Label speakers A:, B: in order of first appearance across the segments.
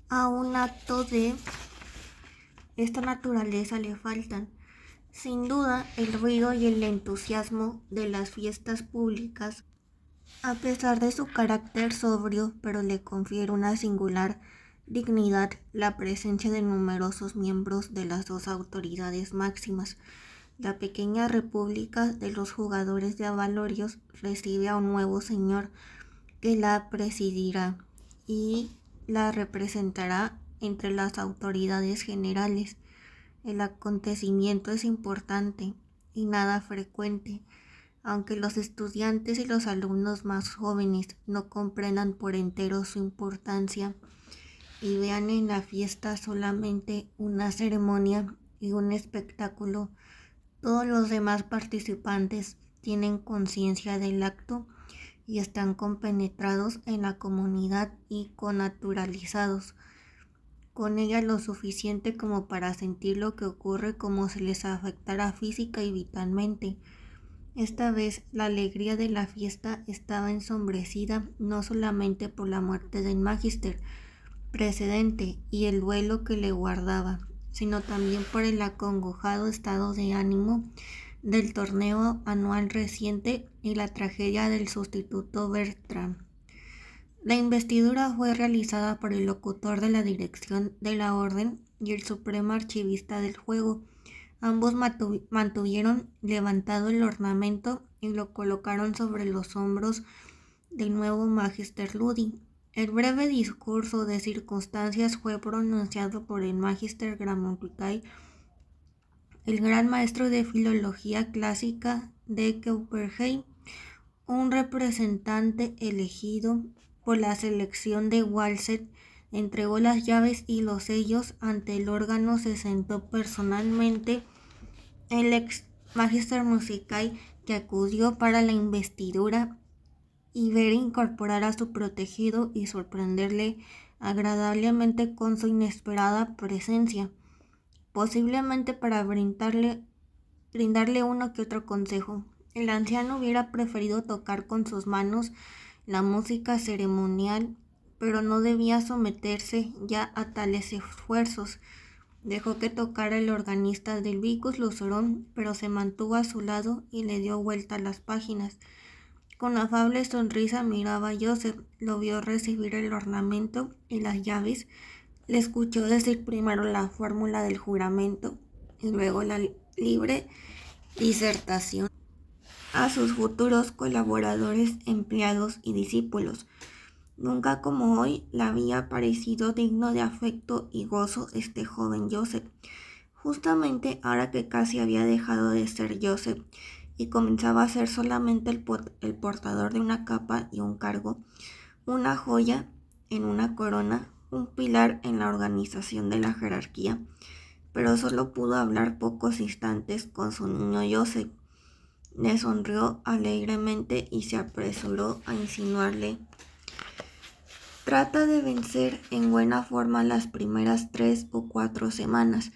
A: A un acto de esta naturaleza le faltan, sin duda, el ruido y el entusiasmo de las fiestas públicas, a pesar de su carácter sobrio, pero le confiere una singular dignidad la presencia de numerosos miembros de las dos autoridades máximas. La pequeña república de los jugadores de avalorios recibe a un nuevo señor que la presidirá y la representará entre las autoridades generales. El acontecimiento es importante y nada frecuente, aunque los estudiantes y los alumnos más jóvenes no comprendan por entero su importancia y vean en la fiesta solamente una ceremonia y un espectáculo. Todos los demás participantes tienen conciencia del acto y están compenetrados en la comunidad y connaturalizados con ella lo suficiente como para sentir lo que ocurre como si les afectara física y vitalmente. Esta vez la alegría de la fiesta estaba ensombrecida no solamente por la muerte del Magister precedente y el duelo que le guardaba, sino también por el acongojado estado de ánimo del torneo anual reciente y la tragedia del sustituto Bertram. La investidura fue realizada por el locutor de la dirección de la orden y el supremo archivista del juego. Ambos mantuvieron levantado el ornamento y lo colocaron sobre los hombros del nuevo Magister Ludi. El breve discurso de circunstancias fue pronunciado por el Magister Grammaticae, el gran maestro de filología clásica de Copenhague, un representante elegido por la selección de Walset entregó las llaves y los sellos ante el órgano. Se sentó personalmente el ex Magister Musicae que acudió para la investidura y ver incorporar a su protegido y sorprenderle agradablemente con su inesperada presencia, posiblemente para brindarle uno que otro consejo. El anciano hubiera preferido tocar con sus manos la música ceremonial, pero no debía someterse ya a tales esfuerzos. Dejó que tocara el organista del Vicus Luceron, pero se mantuvo a su lado y le dio vuelta a las páginas. Con afable sonrisa miraba a Joseph, lo vio recibir el ornamento y las llaves, le escuchó decir primero la fórmula del juramento y luego la libre disertación a sus futuros colaboradores, empleados y discípulos. Nunca como hoy le había parecido digno de afecto y gozo este joven Joseph. Justamente ahora que casi había dejado de ser Joseph y comenzaba a ser solamente el portador de una capa y un cargo, una joya en una corona, un pilar en la organización de la jerarquía, pero solo pudo hablar pocos instantes con su niño Joseph. Le sonrió alegremente y se apresuró a insinuarle: trata de vencer en buena forma las primeras 3 o 4 semanas.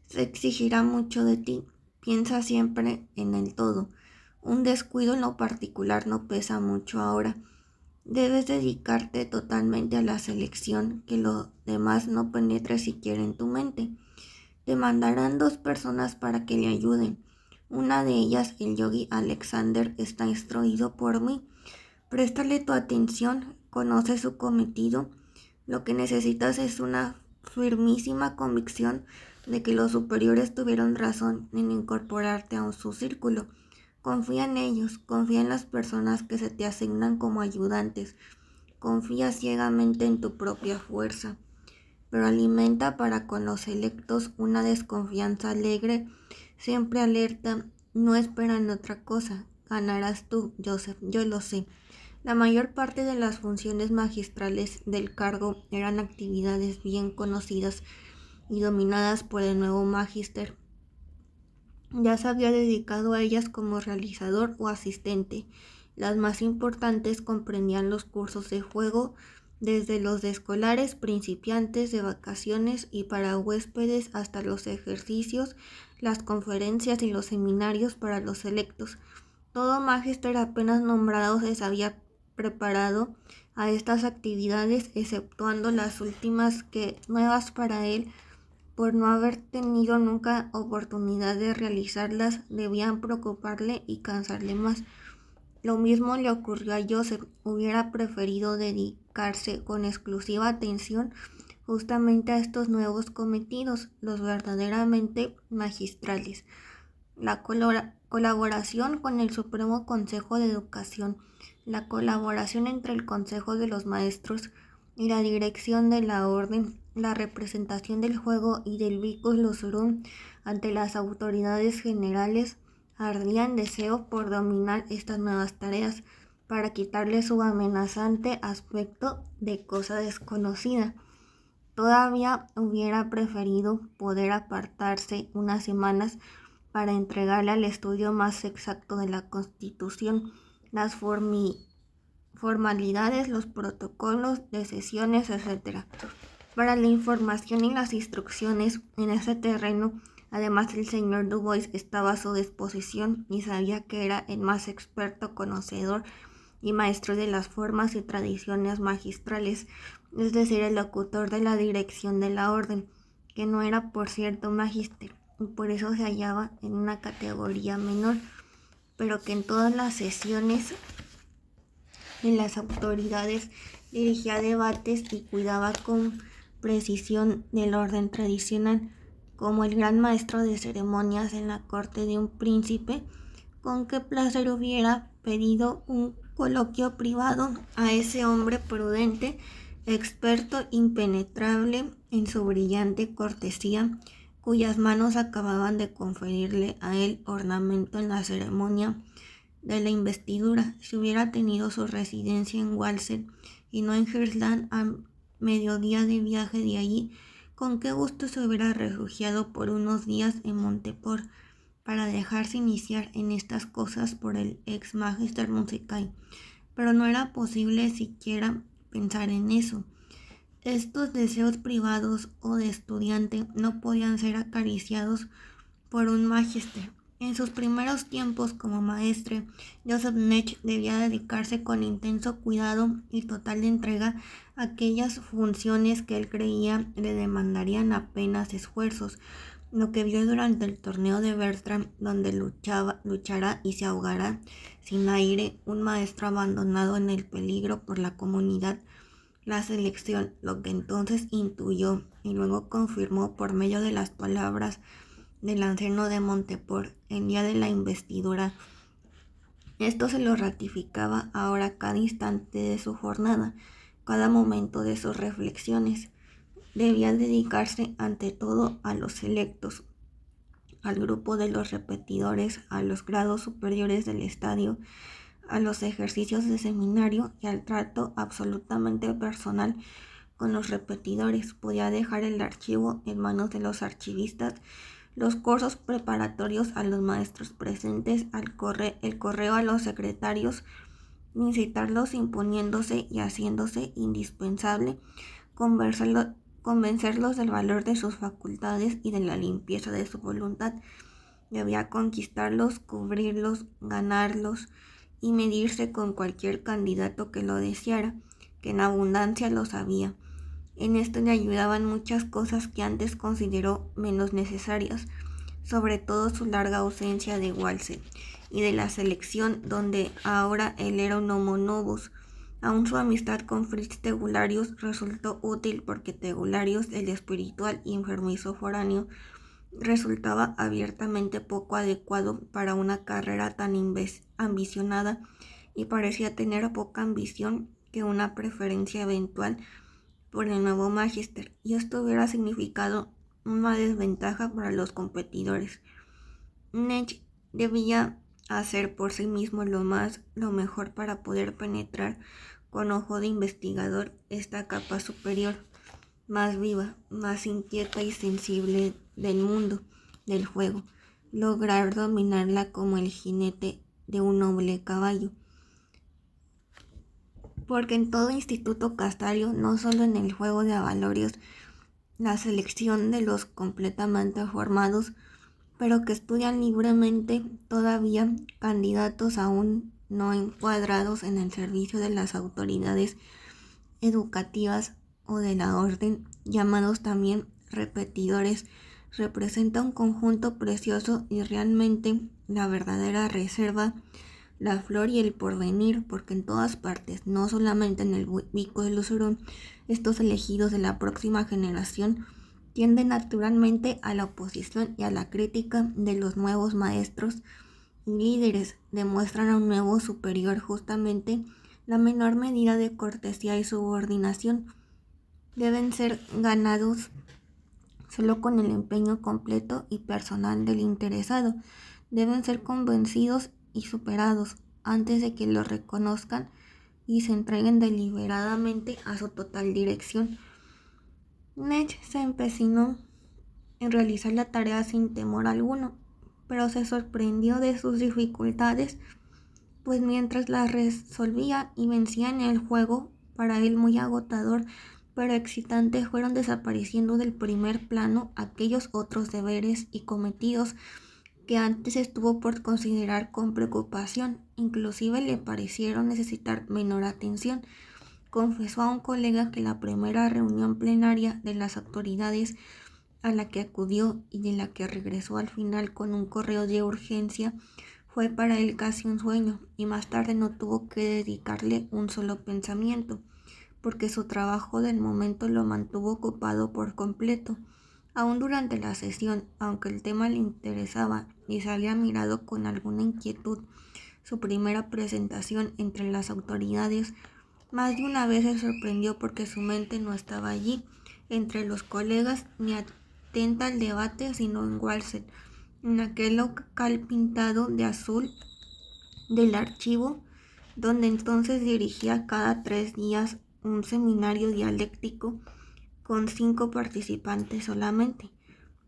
A: Se exigirá mucho de ti. Piensa siempre en el todo. Un descuido en lo particular no pesa mucho ahora. Debes dedicarte totalmente a la selección, que lo demás no penetre siquiera en tu mente. Te mandarán 2 personas para que le ayuden. Una de ellas, el yogi Alexander, está instruido por mí. Préstale tu atención, conoce su cometido. Lo que necesitas es una firmísima convicción de que los superiores tuvieron razón en incorporarte a su círculo. Confía en ellos, confía en las personas que se te asignan como ayudantes, confía ciegamente en tu propia fuerza, pero alimenta para con los electos una desconfianza alegre, siempre alerta, no esperan otra cosa. Ganarás tú, Joseph, yo lo sé. La mayor parte de las funciones magistrales del cargo eran actividades bien conocidas y dominadas por el nuevo magister. Ya se había dedicado a ellas como realizador o asistente. Las más importantes comprendían los cursos de juego, desde los de escolares, principiantes, de vacaciones y para huéspedes, hasta los ejercicios, las conferencias y los seminarios para los electos. Todo magister apenas nombrado se había preparado a estas actividades, exceptuando las últimas que, nuevas para él, por no haber tenido nunca oportunidad de realizarlas, debían preocuparle y cansarle más. Lo mismo le ocurrió a Joseph. Hubiera preferido dedicarse con exclusiva atención justamente a estos nuevos cometidos, los verdaderamente magistrales. La colaboración con el Supremo Consejo de Educación, la colaboración entre el Consejo de los Maestros y la dirección de la Orden, la representación del juego y del vicus lucerum ante las autoridades generales, ardían deseo por dominar estas nuevas tareas, para quitarle su amenazante aspecto de cosa desconocida. Todavía hubiera preferido poder apartarse unas semanas para entregarle al estudio más exacto de la Constitución las formalidades, los protocolos de sesiones, etc. Para la información y las instrucciones en ese terreno, además el señor Dubois estaba a su disposición y sabía que era el más experto conocedor y maestro de las formas y tradiciones magistrales, es decir, el locutor de la dirección de la orden, que no era por cierto magíster, y por eso se hallaba en una categoría menor, pero que en todas las sesiones de las autoridades dirigía debates y cuidaba con precisión del orden tradicional, como el gran maestro de ceremonias en la corte de un príncipe. Con qué placer hubiera pedido un coloquio privado a ese hombre prudente, experto, impenetrable en su brillante cortesía, cuyas manos acababan de conferirle a él ornamento en la ceremonia de la investidura. Si hubiera tenido su residencia en Walsall y no en Hirslanden, a mediodía de viaje de allí, con qué gusto se hubiera refugiado por unos días en Monteport, para dejarse iniciar en estas cosas por el ex magister musicae, pero no era posible siquiera pensar en eso. Estos deseos privados o de estudiante no podían ser acariciados por un magister. En sus primeros tiempos como maestre, Joseph Nech debía dedicarse con intenso cuidado y total entrega a aquellas funciones que él creía le demandarían apenas esfuerzos. Lo que vio durante el torneo de Bertram, donde luchará y se ahogará sin aire, un maestro abandonado en el peligro por la comunidad, la selección, lo que entonces intuyó y luego confirmó por medio de las palabras del anciano de Monteport el día de la investidura. Esto se lo ratificaba ahora cada instante de su jornada, cada momento de sus reflexiones. Debía dedicarse ante todo a los selectos, al grupo de los repetidores, a los grados superiores del estadio, a los ejercicios de seminario y al trato absolutamente personal con los repetidores. Podía dejar el archivo en manos de los archivistas, los cursos preparatorios a los maestros presentes, el correo a los secretarios, incitarlos imponiéndose y haciéndose indispensable, convencerlos del valor de sus facultades y de la limpieza de su voluntad. Debía conquistarlos, cubrirlos, ganarlos y medirse con cualquier candidato que lo deseara, que en abundancia lo sabía. En esto le ayudaban muchas cosas que antes consideró menos necesarias, sobre todo su larga ausencia de Walsall y de la selección, donde ahora él era un homo novus. Aún su amistad con Fritz Tegularius resultó útil, porque Tegularius, el espiritual y enfermizo foráneo, resultaba abiertamente poco adecuado para una carrera tan ambicionada, y parecía tener poca ambición que una preferencia eventual por el nuevo magister, y esto hubiera significado una desventaja para los competidores. Nech debía hacer por sí mismo lo mejor para poder penetrar con ojo de investigador esta capa superior, más viva, más inquieta y sensible del mundo del juego, lograr dominarla como el jinete de un noble caballo. Porque en todo instituto castario, no solo en el juego de avalorios, la selección de los completamente formados, pero que estudian libremente, todavía candidatos aún no encuadrados en el servicio de las autoridades, educativas o de la orden, llamados también repetidores, representa un conjunto precioso y realmente la verdadera reserva, la flor y el porvenir, porque en todas partes, no solamente en el Bico de Lucerón, estos elegidos de la próxima generación tienden naturalmente a la oposición y a la crítica de los nuevos maestros y líderes, demuestran a un nuevo superior justamente la menor medida de cortesía y subordinación. Deben ser ganados solo con el empeño completo y personal del interesado. Deben ser convencidos y superados antes de que los reconozcan y se entreguen deliberadamente a su total dirección. Nech se empecinó en realizar la tarea sin temor alguno, pero se sorprendió de sus dificultades, pues mientras las resolvía y vencía en el juego, para él muy agotador pero excitante, fueron desapareciendo del primer plano aquellos otros deberes y cometidos que antes estuvo por considerar con preocupación, inclusive le parecieron necesitar menor atención. Confesó a un colega que la primera reunión plenaria de las autoridades a la que acudió y de la que regresó al final con un correo de urgencia fue para él casi un sueño, y más tarde no tuvo que dedicarle un solo pensamiento, porque su trabajo del momento lo mantuvo ocupado por completo. Aún durante la sesión, aunque el tema le interesaba y se había mirado con alguna inquietud su primera presentación entre las autoridades, más de una vez se sorprendió porque su mente no estaba allí, entre los colegas, ni atenta al debate, sino en Walset, en aquel local pintado de azul del archivo, donde entonces dirigía cada 3 días un seminario dialéctico con 5 participantes solamente,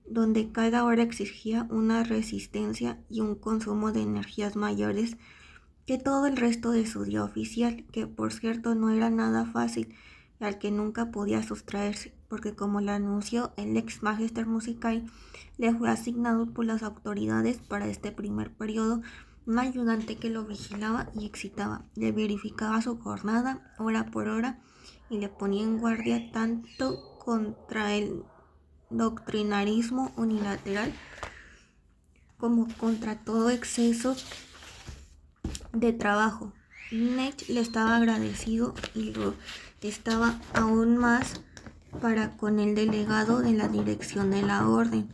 A: donde cada hora exigía una resistencia y un consumo de energías mayores que todo el resto de su día oficial, que por cierto no era nada fácil y al que nunca podía sustraerse, porque como lo anunció el ex magister musical, le fue asignado por las autoridades para este primer periodo un ayudante que lo vigilaba y excitaba, le verificaba su jornada hora por hora y le ponía en guardia tanto contra el doctrinarismo unilateral como contra todo exceso de trabajo. Nech le estaba agradecido y lo estaba aún más para con el delegado de la dirección de la orden,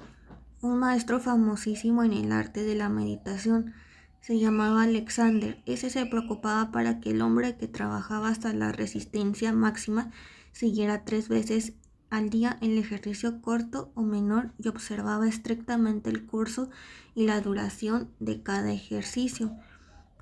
A: un maestro famosísimo en el arte de la meditación. Se llamaba Alexander. Ese se preocupaba para que el hombre que trabajaba hasta la resistencia máxima siguiera 3 veces al día el ejercicio corto o menor y observaba estrictamente el curso y la duración de cada ejercicio.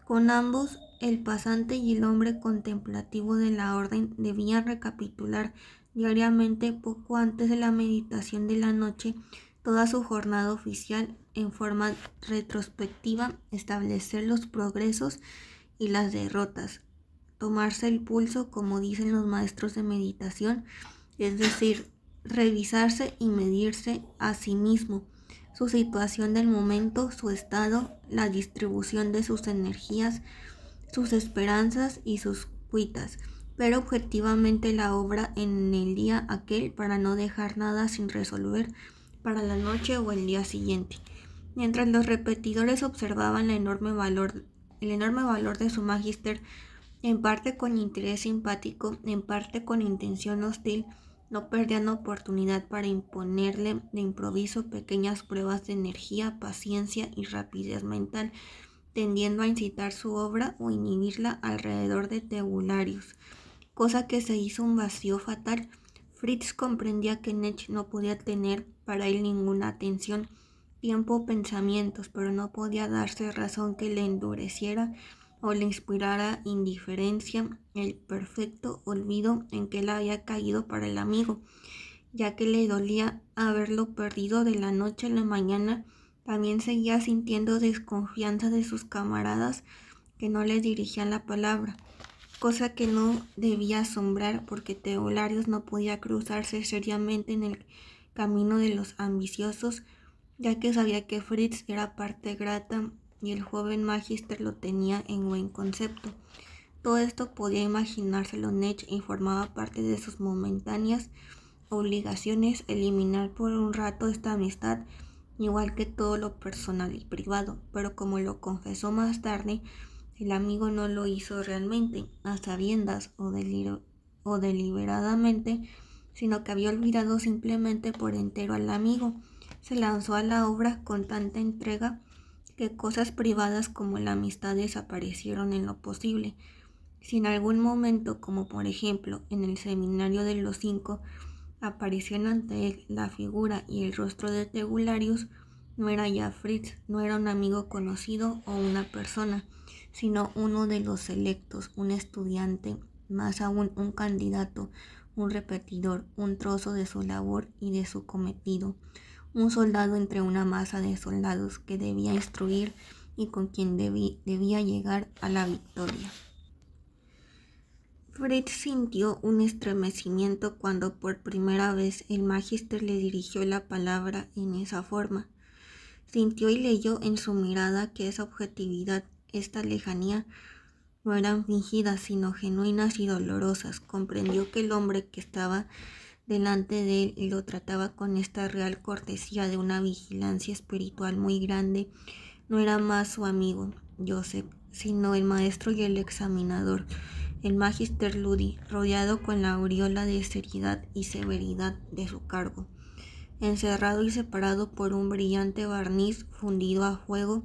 A: Con ambos, el pasante y el hombre contemplativo de la orden debían recapitular diariamente, poco antes de la meditación de la noche, toda su jornada oficial en forma retrospectiva, establecer los progresos y las derrotas, tomarse el pulso, como dicen los maestros de meditación, es decir, revisarse y medirse a sí mismo, su situación del momento, su estado, la distribución de sus energías, sus esperanzas y sus cuitas, pero objetivamente la obra en el día aquel para no dejar nada sin resolver para la noche o el día siguiente. Mientras los repetidores observaban el enorme valor de su magíster, en parte con interés simpático, en parte con intención hostil, no perdían oportunidad para imponerle de improviso pequeñas pruebas de energía, paciencia y rapidez mental, tendiendo a incitar su obra o inhibirla alrededor de tabularios, cosa que se hizo un vacío fatal. Fritz comprendía que Nech no podía tener para él ninguna atención, tiempo o pensamientos, pero no podía darse razón que le endureciera o le inspirara indiferencia el perfecto olvido en que él había caído para el amigo, ya que le dolía haberlo perdido de la noche a la mañana. También seguía sintiendo desconfianza de sus camaradas que no le dirigían la palabra, cosa que no debía asombrar porque Teolarios no podía cruzarse seriamente en el camino de los ambiciosos, ya que sabía que Fritz era parte grata y el joven magíster lo tenía en buen concepto. Todo esto podía imaginárselo Nech y formaba parte de sus momentáneas obligaciones eliminar por un rato esta amistad, igual que todo lo personal y privado, pero como lo confesó más tarde, el amigo no lo hizo realmente, a sabiendas o deliberadamente, sino que había olvidado simplemente por entero al amigo. Se lanzó a la obra con tanta entrega que cosas privadas como la amistad desaparecieron en lo posible. Si en algún momento, como por ejemplo en el seminario de los 5, apareció ante él la figura y el rostro de Tegularius, no era ya Fritz, no era un amigo conocido o una persona, sino uno de los selectos, un estudiante, más aún un candidato, un repetidor, un trozo de su labor y de su cometido, un soldado entre una masa de soldados que debía instruir y con quien debía llegar a la victoria. Fritz sintió un estremecimiento cuando por primera vez el magíster le dirigió la palabra en esa forma. Sintió y leyó en su mirada que esa objetividad, esta lejanía, no eran fingidas, sino genuinas y dolorosas. Comprendió que el hombre que estaba delante de él y lo trataba con esta real cortesía de una vigilancia espiritual muy grande, no era más su amigo, Joseph, sino el maestro y el examinador, el Magister Ludi, rodeado con la aureola de seriedad y severidad de su cargo, encerrado y separado por un brillante barniz fundido a fuego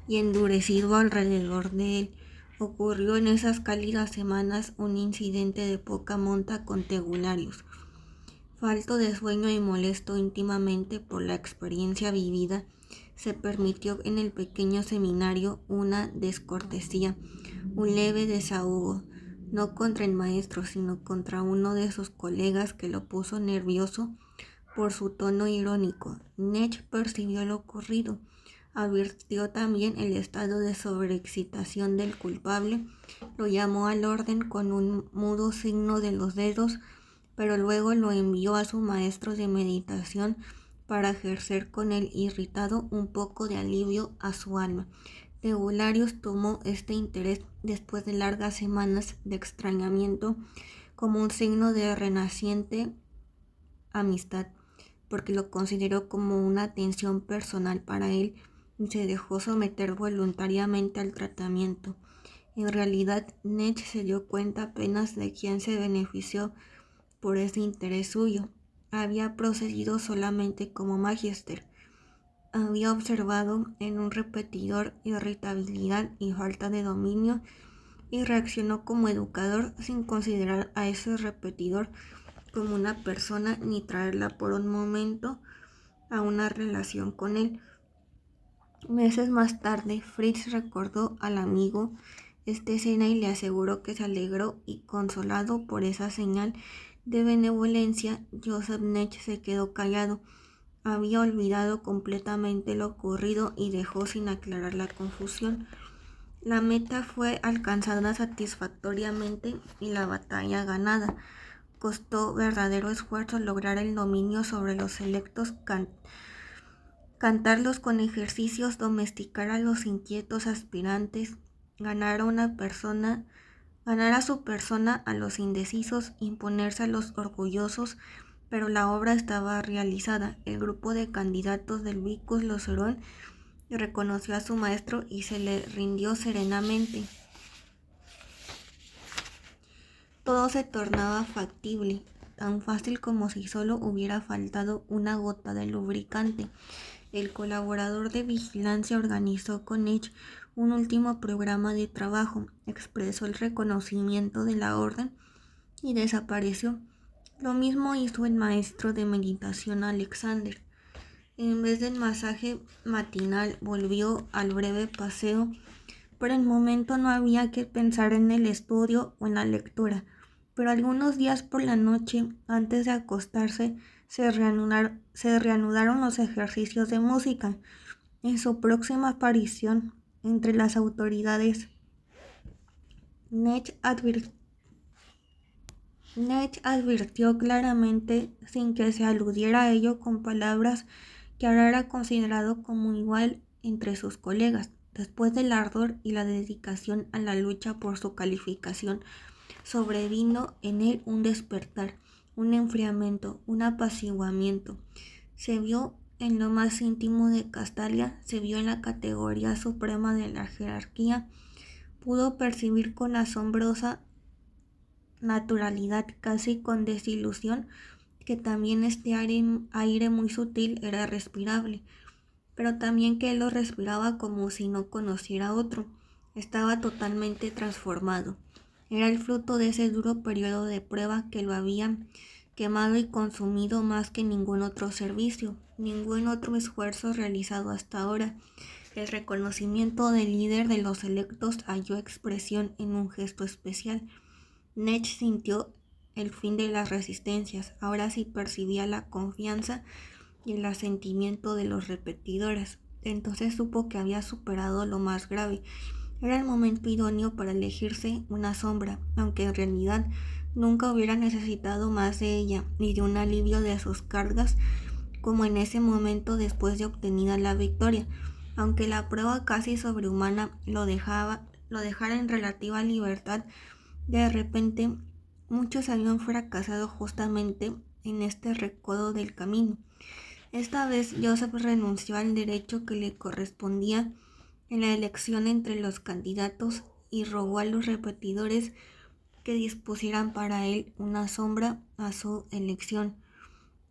A: y endurecido alrededor de él. Ocurrió en esas cálidas semanas un incidente de poca monta con Tegularius. Falto de sueño y molesto íntimamente por la experiencia vivida, se permitió en el pequeño seminario una descortesía, un leve desahogo, no contra el maestro, sino contra uno de sus colegas que lo puso nervioso por su tono irónico. Nech percibió lo ocurrido, advirtió también el estado de sobreexcitación del culpable, lo llamó al orden con un mudo signo de los dedos, pero luego lo envió a su maestro de meditación para ejercer con él irritado un poco de alivio a su alma. Tegularius tomó este interés después de largas semanas de extrañamiento como un signo de renaciente amistad, porque lo consideró como una atención personal para él y se dejó someter voluntariamente al tratamiento. En realidad, Nech se dio cuenta apenas de quién se benefició por ese interés suyo. Había procedido solamente como magister. Había observado en un repetidor irritabilidad y falta de dominio y reaccionó como educador sin considerar a ese repetidor como una persona ni traerla por un momento a una relación con él. Meses más tarde, Fritz recordó al amigo esta escena y le aseguró que se alegró y consolado por esa señal de benevolencia. Joseph Nech se quedó callado. Había olvidado completamente lo ocurrido y dejó sin aclarar la confusión. La meta fue alcanzada satisfactoriamente y la batalla ganada. Costó verdadero esfuerzo lograr el dominio sobre los selectos, cantarlos con ejercicios, domesticar a los inquietos aspirantes, ganar a su persona a los indecisos, imponerse a los orgullosos, pero la obra estaba realizada. El grupo de candidatos del Vicus Locerón reconoció a su maestro y se le rindió serenamente. Todo se tornaba factible, tan fácil como si solo hubiera faltado una gota de lubricante. El colaborador de vigilancia organizó con Nech un último programa de trabajo, expresó el reconocimiento de la orden y desapareció. Lo mismo hizo el maestro de meditación Alexander. En vez del masaje matinal volvió al breve paseo. Por el momento no había que pensar en el estudio o en la lectura, pero algunos días por la noche, antes de acostarse, se reanudaron los ejercicios de música. En su próxima aparición entre las autoridades, Nech advirtió claramente, sin que se aludiera a ello con palabras, que ahora era considerado como igual entre sus colegas. Después del ardor y la dedicación a la lucha por su calificación, sobrevino en él un despertar, un enfriamiento, un apaciguamiento. Se vio en lo más íntimo de Castalia, se vio en la categoría suprema de la jerarquía, pudo percibir con asombrosa naturalidad, casi con desilusión, que también este aire muy sutil era respirable, pero también que él lo respiraba como si no conociera otro. Estaba totalmente transformado. Era el fruto de ese duro periodo de prueba que lo había quemado y consumido más que ningún otro servicio, ningún otro esfuerzo realizado hasta ahora. El reconocimiento del líder de los electos halló expresión en un gesto especial. Nech sintió el fin de las resistencias. Ahora sí percibía la confianza y el asentimiento de los repetidores. Entonces supo que había superado lo más grave. Era el momento idóneo para elegirse una sombra, aunque en realidad nunca hubiera necesitado más de ella ni de un alivio de sus cargas como en ese momento después de obtenida la victoria. Aunque la prueba casi sobrehumana lo dejara en relativa libertad, de repente muchos habían fracasado justamente en este recodo del camino. Esta vez Joseph renunció al derecho que le correspondía en la elección entre los candidatos y rogó a los repetidores que dispusieran para él una sombra a su elección.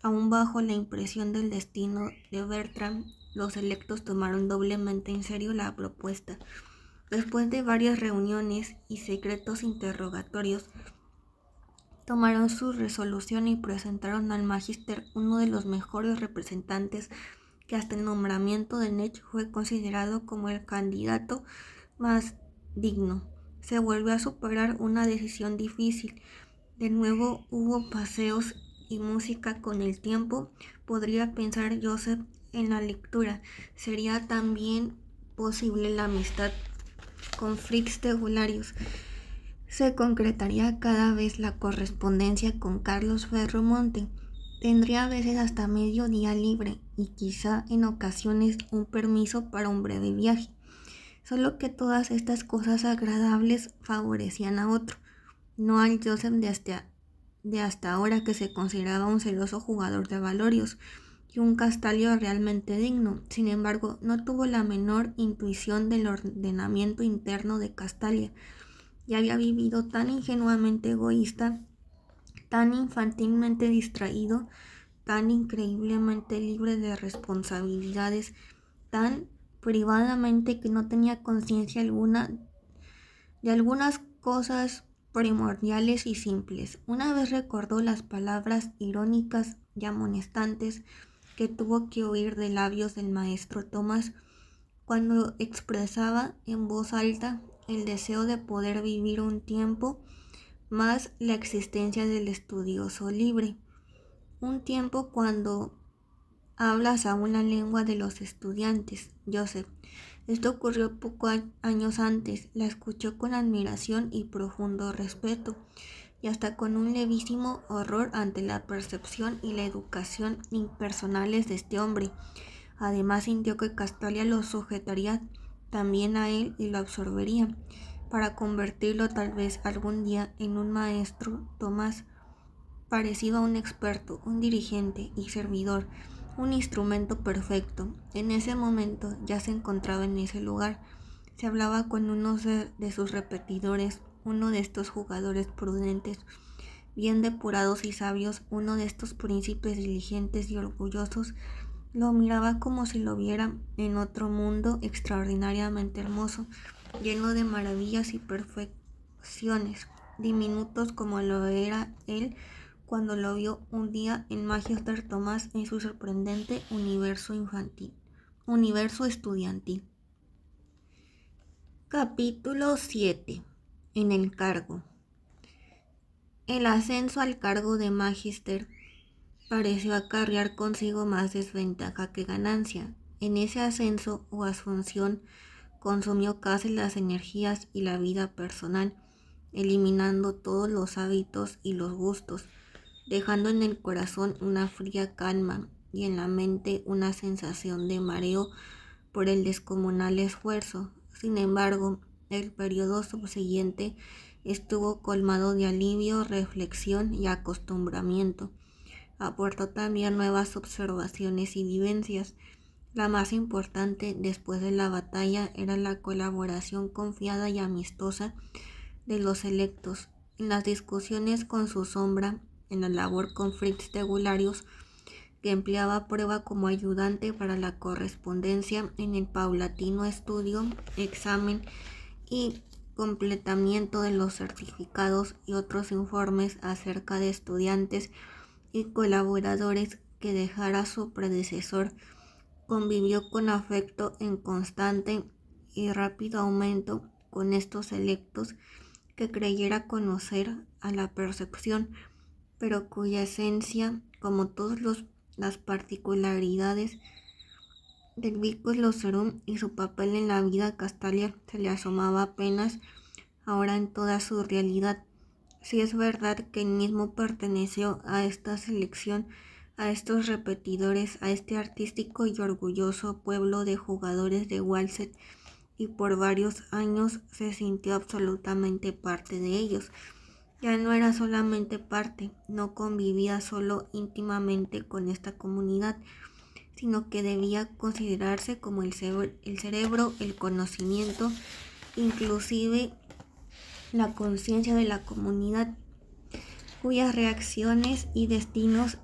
A: Aún bajo la impresión del destino de Bertram, los electos tomaron doblemente en serio la propuesta. Después de varias reuniones y secretos interrogatorios, tomaron su resolución y presentaron al Magister uno de los mejores representantes que hasta el nombramiento de Nech fue considerado como el candidato más digno. Se volvió a superar una decisión difícil. De nuevo hubo paseos y música con el tiempo. Podría pensar Joseph en la lectura. Sería también posible la amistad con Fritz Tegularius. Se concretaría cada vez la correspondencia con Carlos Ferromonte. Tendría a veces hasta medio día libre y quizá en ocasiones un permiso para un breve viaje. Solo que todas estas cosas agradables favorecían a otro, no al Joseph de hasta ahora, que se consideraba un celoso jugador de valorios y un Castalio realmente digno. Sin embargo, no tuvo la menor intuición del ordenamiento interno de Castalia y había vivido tan ingenuamente egoísta, tan infantilmente distraído, tan increíblemente libre de responsabilidades, tan privadamente que no tenía conciencia alguna de algunas cosas primordiales y simples. Una vez recordó las palabras irónicas y amonestantes que tuvo que oír de labios del maestro Tomás cuando expresaba en voz alta el deseo de poder vivir un tiempo más la existencia del estudioso libre. Un tiempo cuando hablas aún la lengua de los estudiantes, Joseph. Esto ocurrió pocos años antes. La escuchó con admiración y profundo respeto, y hasta con un levísimo horror ante la percepción y la educación impersonales de este hombre. Además sintió que Castalia lo sujetaría también a él y lo absorbería, para convertirlo tal vez algún día en un maestro Tomás, parecido a un experto, un dirigente y servidor, un instrumento perfecto. En ese momento ya se encontraba en ese lugar. Se hablaba con uno de sus repetidores, uno de estos jugadores prudentes, bien depurados y sabios, uno de estos príncipes diligentes y orgullosos. Lo miraba como si lo viera en otro mundo extraordinariamente hermoso, lleno de maravillas y perfecciones, diminutos como lo era él cuando lo vio un día en Magister Tomás en su sorprendente universo estudiantil. Capítulo 7. En el cargo. El ascenso al cargo de Magister pareció acarrear consigo más desventaja que ganancia. En ese ascenso o asunción consumió casi las energías y la vida personal, eliminando todos los hábitos y los gustos, dejando en el corazón una fría calma y en la mente una sensación de mareo por el descomunal esfuerzo. Sin embargo, el periodo subsiguiente estuvo colmado de alivio, reflexión y acostumbramiento. Aportó también nuevas observaciones y vivencias. La más importante después de la batalla era la colaboración confiada y amistosa de los electos. En las discusiones con su sombra, en la labor con Fritz de Gularius, que empleaba prueba como ayudante para la correspondencia, en el paulatino estudio, examen y completamiento de los certificados y otros informes acerca de estudiantes y colaboradores que dejara su predecesor, convivió con afecto en constante y rápido aumento con estos electos que creyera conocer a la perfección, pero cuya esencia, como todas las particularidades del Vicus Locerum y su papel en la vida Castalia, se le asomaba apenas ahora en toda su realidad. Si es verdad que él mismo perteneció a esta selección, a estos repetidores, a este artístico y orgulloso pueblo de jugadores de walset, y por varios años se sintió absolutamente parte de ellos. Ya no era solamente parte, no convivía solo íntimamente con esta comunidad, sino que debía considerarse como el cerebro, el conocimiento, inclusive la conciencia de la comunidad, cuyas reacciones y destinos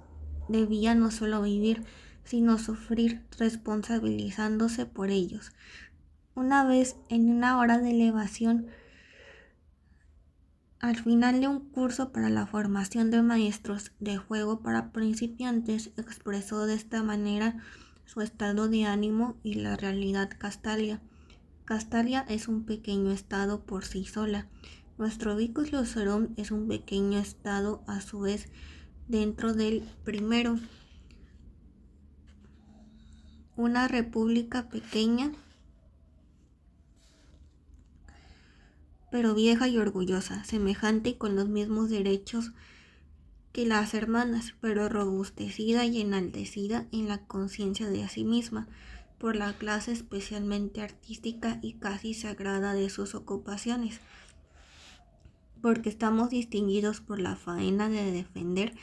A: debía no solo vivir, sino sufrir, responsabilizándose por ellos. Una vez, en una hora de elevación, al final de un curso para la formación de maestros de juego para principiantes, expresó de esta manera su estado de ánimo y la realidad Castalia. Castalia es un pequeño estado por sí sola. Nuestro Vicus Locerum es un pequeño estado a su vez dentro del primero. Una república pequeña, pero vieja y orgullosa, semejante y con los mismos derechos que las hermanas, pero robustecida y enaltecida en la conciencia de sí misma, por la clase especialmente artística y casi sagrada de sus ocupaciones, porque estamos distinguidos por la faena de defender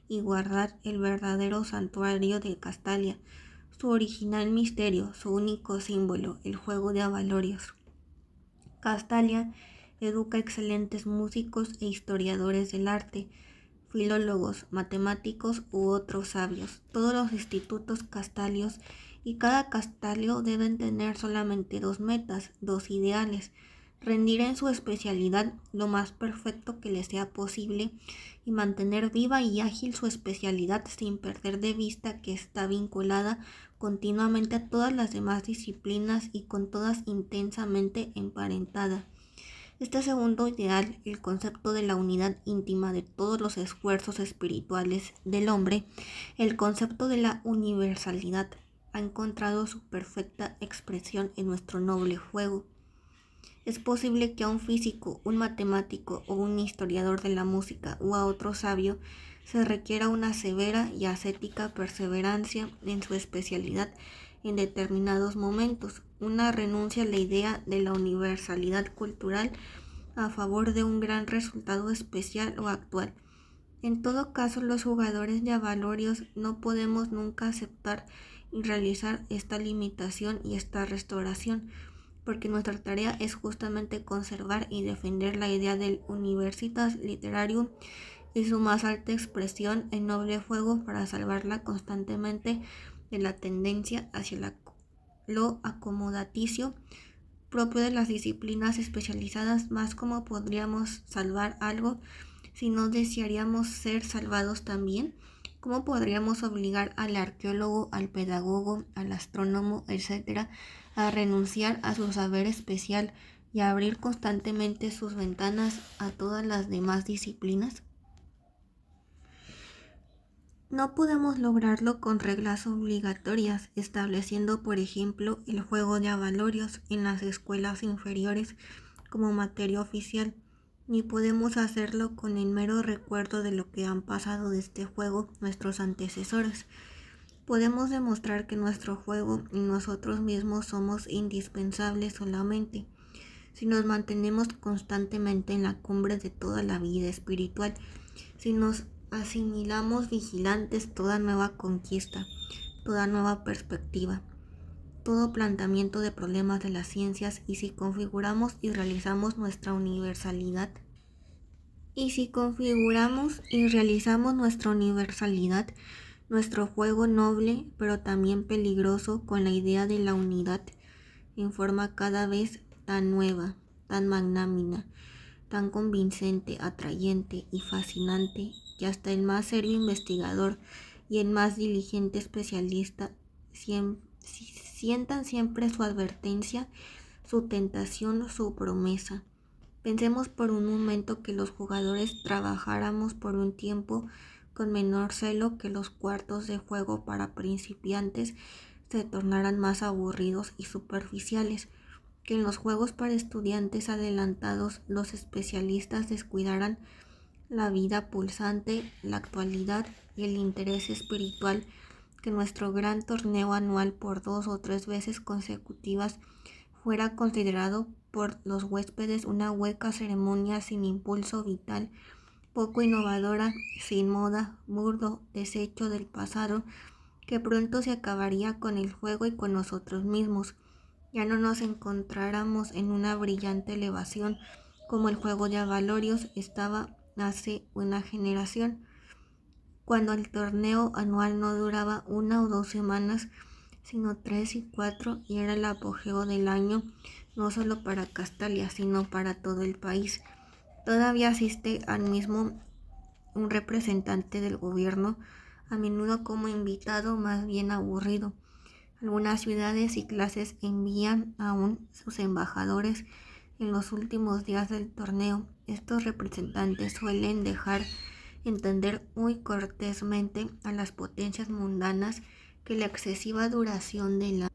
A: y guardar el verdadero santuario de Castalia, su original misterio, su único símbolo, el juego de avalorios. Castalia educa excelentes músicos e historiadores del arte, filólogos, matemáticos u otros sabios. Todos los institutos castalios y cada castalio deben tener solamente dos metas, dos ideales: rendir en su especialidad lo más perfecto que les sea posible y mantener viva y ágil su especialidad sin perder de vista que está vinculada continuamente a todas las demás disciplinas y con todas intensamente emparentada. Este segundo ideal, el concepto de la unidad íntima de todos los esfuerzos espirituales del hombre, el concepto de la universalidad, ha encontrado su perfecta expresión en nuestro noble juego. Es posible que a un físico, un matemático o un historiador de la música o a otro sabio se requiera una severa y ascética perseverancia en su especialidad en determinados momentos, una renuncia a la idea de la universalidad cultural a favor de un gran resultado especial o actual. En todo caso, los jugadores de avalorios no podemos nunca aceptar y realizar esta limitación y esta restauración, porque nuestra tarea es justamente conservar y defender la idea del Universitas Literarium y su más alta expresión, el noble fuego, para salvarla constantemente de la tendencia hacia lo acomodaticio propio de las disciplinas especializadas, más como podríamos salvar algo si no desearíamos ser salvados también. ¿Cómo podríamos obligar al arqueólogo, al pedagogo, al astrónomo, etcétera, a renunciar a su saber especial y a abrir constantemente sus ventanas a todas las demás disciplinas? No podemos lograrlo con reglas obligatorias, estableciendo, por ejemplo, el juego de avalorios en las escuelas inferiores como materia oficial, ni podemos hacerlo con el mero recuerdo de lo que han pasado de este juego nuestros antecesores. Podemos demostrar que nuestro juego y nosotros mismos somos indispensables solamente si nos mantenemos constantemente en la cumbre de toda la vida espiritual, si nos asimilamos vigilantes toda nueva conquista, toda nueva perspectiva, todo planteamiento de problemas de las ciencias, y si configuramos y realizamos nuestra universalidad. Nuestro juego noble, pero también peligroso, con la idea de la unidad, en forma cada vez tan nueva, tan magnánima, tan convincente, atrayente y fascinante, que hasta el más serio investigador y el más diligente especialista sientan siempre su advertencia, su tentación, su promesa. Pensemos por un momento que los jugadores trabajáramos por un tiempo con menor celo, que los cuartos de juego para principiantes se tornaran más aburridos y superficiales, que en los juegos para estudiantes adelantados los especialistas descuidaran la vida pulsante, la actualidad y el interés espiritual, que nuestro gran torneo anual por 2 o 3 veces consecutivas fuera considerado por los huéspedes una hueca ceremonia sin impulso vital, poco innovadora, sin moda, burdo desecho del pasado, que pronto se acabaría con el juego y con nosotros mismos. Ya no nos encontráramos en una brillante elevación como el juego de Avalorios estaba hace una generación, cuando el torneo anual no duraba 1 o 2 semanas, sino 3 y 4, y era el apogeo del año, no solo para Castalia, sino para todo el país. Todavía asiste al mismo un representante del gobierno, a menudo como invitado, más bien aburrido. Algunas ciudades y clases envían aún sus embajadores en los últimos días del torneo. Estos representantes suelen dejar entender muy cortésmente a las potencias mundanas que la excesiva duración de la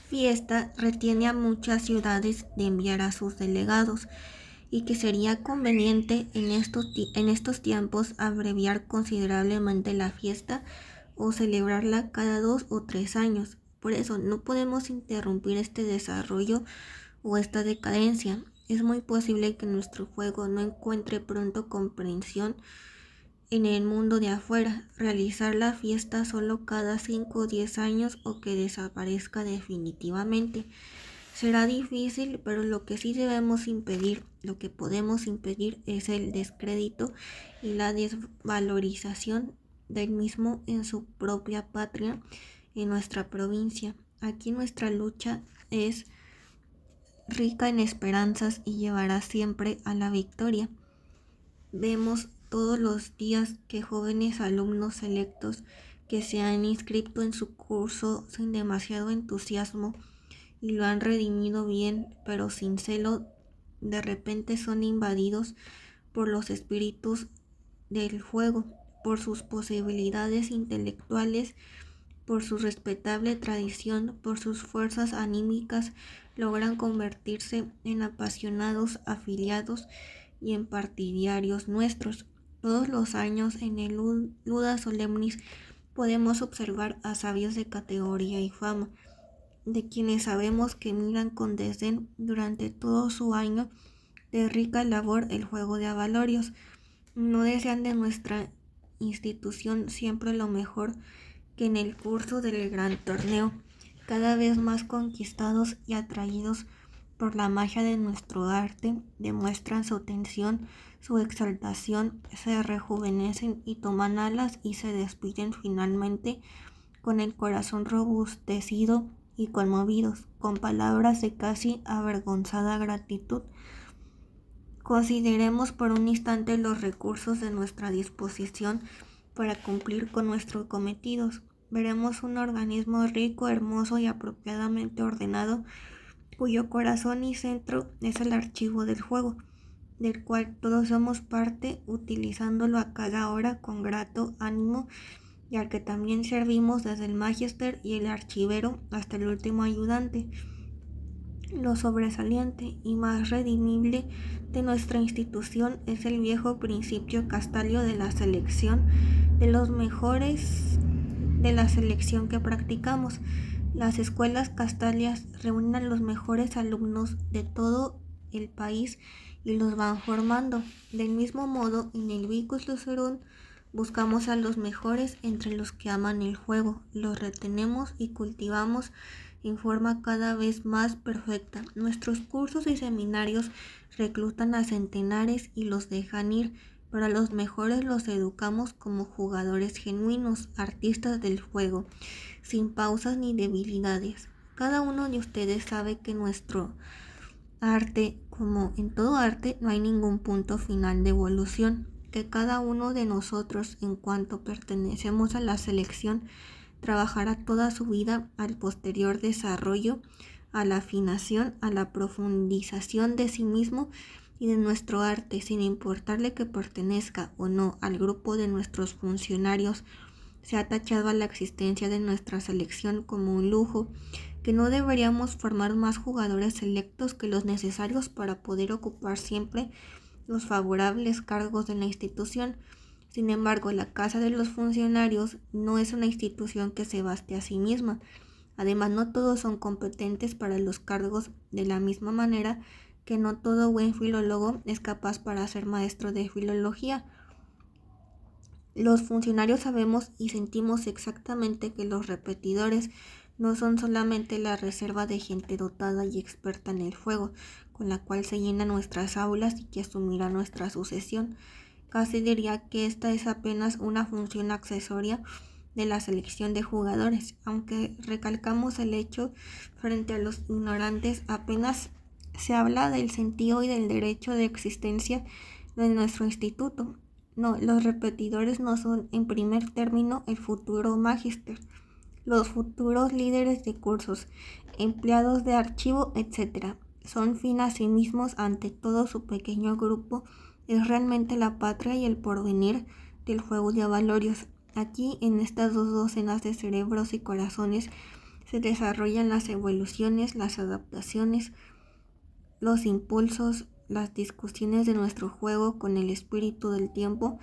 A: fiesta retiene a muchas ciudades de enviar a sus delegados, y que sería conveniente en estos tiempos abreviar considerablemente la fiesta o celebrarla cada 2 o 3 años. Por eso no podemos interrumpir este desarrollo o esta decadencia. Es muy posible que nuestro juego no encuentre pronto comprensión en el mundo de afuera, realizar la fiesta solo cada 5 o 10 años, o que desaparezca definitivamente. Será difícil, pero lo que sí debemos impedir, lo que podemos impedir, es el descrédito y la desvalorización del mismo en su propia patria, en nuestra provincia. Aquí nuestra lucha es rica en esperanzas y llevará siempre a la victoria. Vemos todos los días que jóvenes alumnos selectos que se han inscrito en su curso sin demasiado entusiasmo y lo han redimido bien, pero sin celo, de repente son invadidos por los espíritus del juego, por sus posibilidades intelectuales, por su respetable tradición, por sus fuerzas anímicas, logran convertirse en apasionados afiliados y en partidarios nuestros. Todos los años en el Luda Solemnis podemos observar a sabios de categoría y fama, de quienes sabemos que miran con desdén durante todo su año de rica labor el juego de Avalorios. No desean de nuestra institución siempre lo mejor, que en el curso del gran torneo, cada vez más conquistados y atraídos por la magia de nuestro arte, demuestran su tensión, su exaltación, se rejuvenecen y toman alas y se despiden finalmente con el corazón robustecido y conmovidos, con palabras de casi avergonzada gratitud. Consideremos por un instante los recursos de nuestra disposición para cumplir con nuestros cometidos. Veremos un organismo rico, hermoso y apropiadamente ordenado, cuyo corazón y centro es el archivo del juego, del cual todos somos parte, utilizándolo a cada hora con grato ánimo, y al que también servimos desde el magister y el archivero hasta el último ayudante. Lo sobresaliente y más redimible de nuestra institución es el viejo principio castalio de la selección de los mejores de la selección que practicamos. Las escuelas Castalias reúnen a los mejores alumnos de todo el país y los van formando. Del mismo modo, en el Vicus Lucerum buscamos a los mejores entre los que aman el juego, los retenemos y cultivamos en forma cada vez más perfecta. Nuestros cursos y seminarios reclutan a centenares y los dejan ir, pero a los mejores los educamos como jugadores genuinos, artistas del juego, sin pausas ni debilidades. Cada uno de ustedes sabe que nuestro arte, como en todo arte, no hay ningún punto final de evolución, que cada uno de nosotros, en cuanto pertenecemos a la selección, trabajará toda su vida al posterior desarrollo, a la afinación, a la profundización de sí mismo y de nuestro arte, sin importarle que pertenezca o no al grupo de nuestros funcionarios. Se ha tachado a la existencia de nuestra selección como un lujo, que no deberíamos formar más jugadores selectos que los necesarios para poder ocupar siempre los favorables cargos de la institución. Sin embargo, la Casa de los Funcionarios no es una institución que se baste a sí misma. Además, no todos son competentes para los cargos, de la misma manera que no todo buen filólogo es capaz para ser maestro de filología. Los funcionarios sabemos y sentimos exactamente que los repetidores no son solamente la reserva de gente dotada y experta en el juego, con la cual se llenan nuestras aulas y que asumirá nuestra sucesión. Casi diría que esta es apenas una función accesoria de la selección de jugadores, aunque recalcamos el hecho frente a los ignorantes, apenas se habla del sentido y del derecho de existencia de nuestro instituto. No, los repetidores no son en primer término el futuro magíster, los futuros líderes de cursos, empleados de archivo, etc. Son fin a sí mismos ante todo su pequeño grupo, es realmente la patria y el porvenir del juego de avalorios. Aquí, en estas dos docenas de cerebros y corazones, se desarrollan las evoluciones, las adaptaciones, los impulsos, las discusiones de nuestro juego con el espíritu del tiempo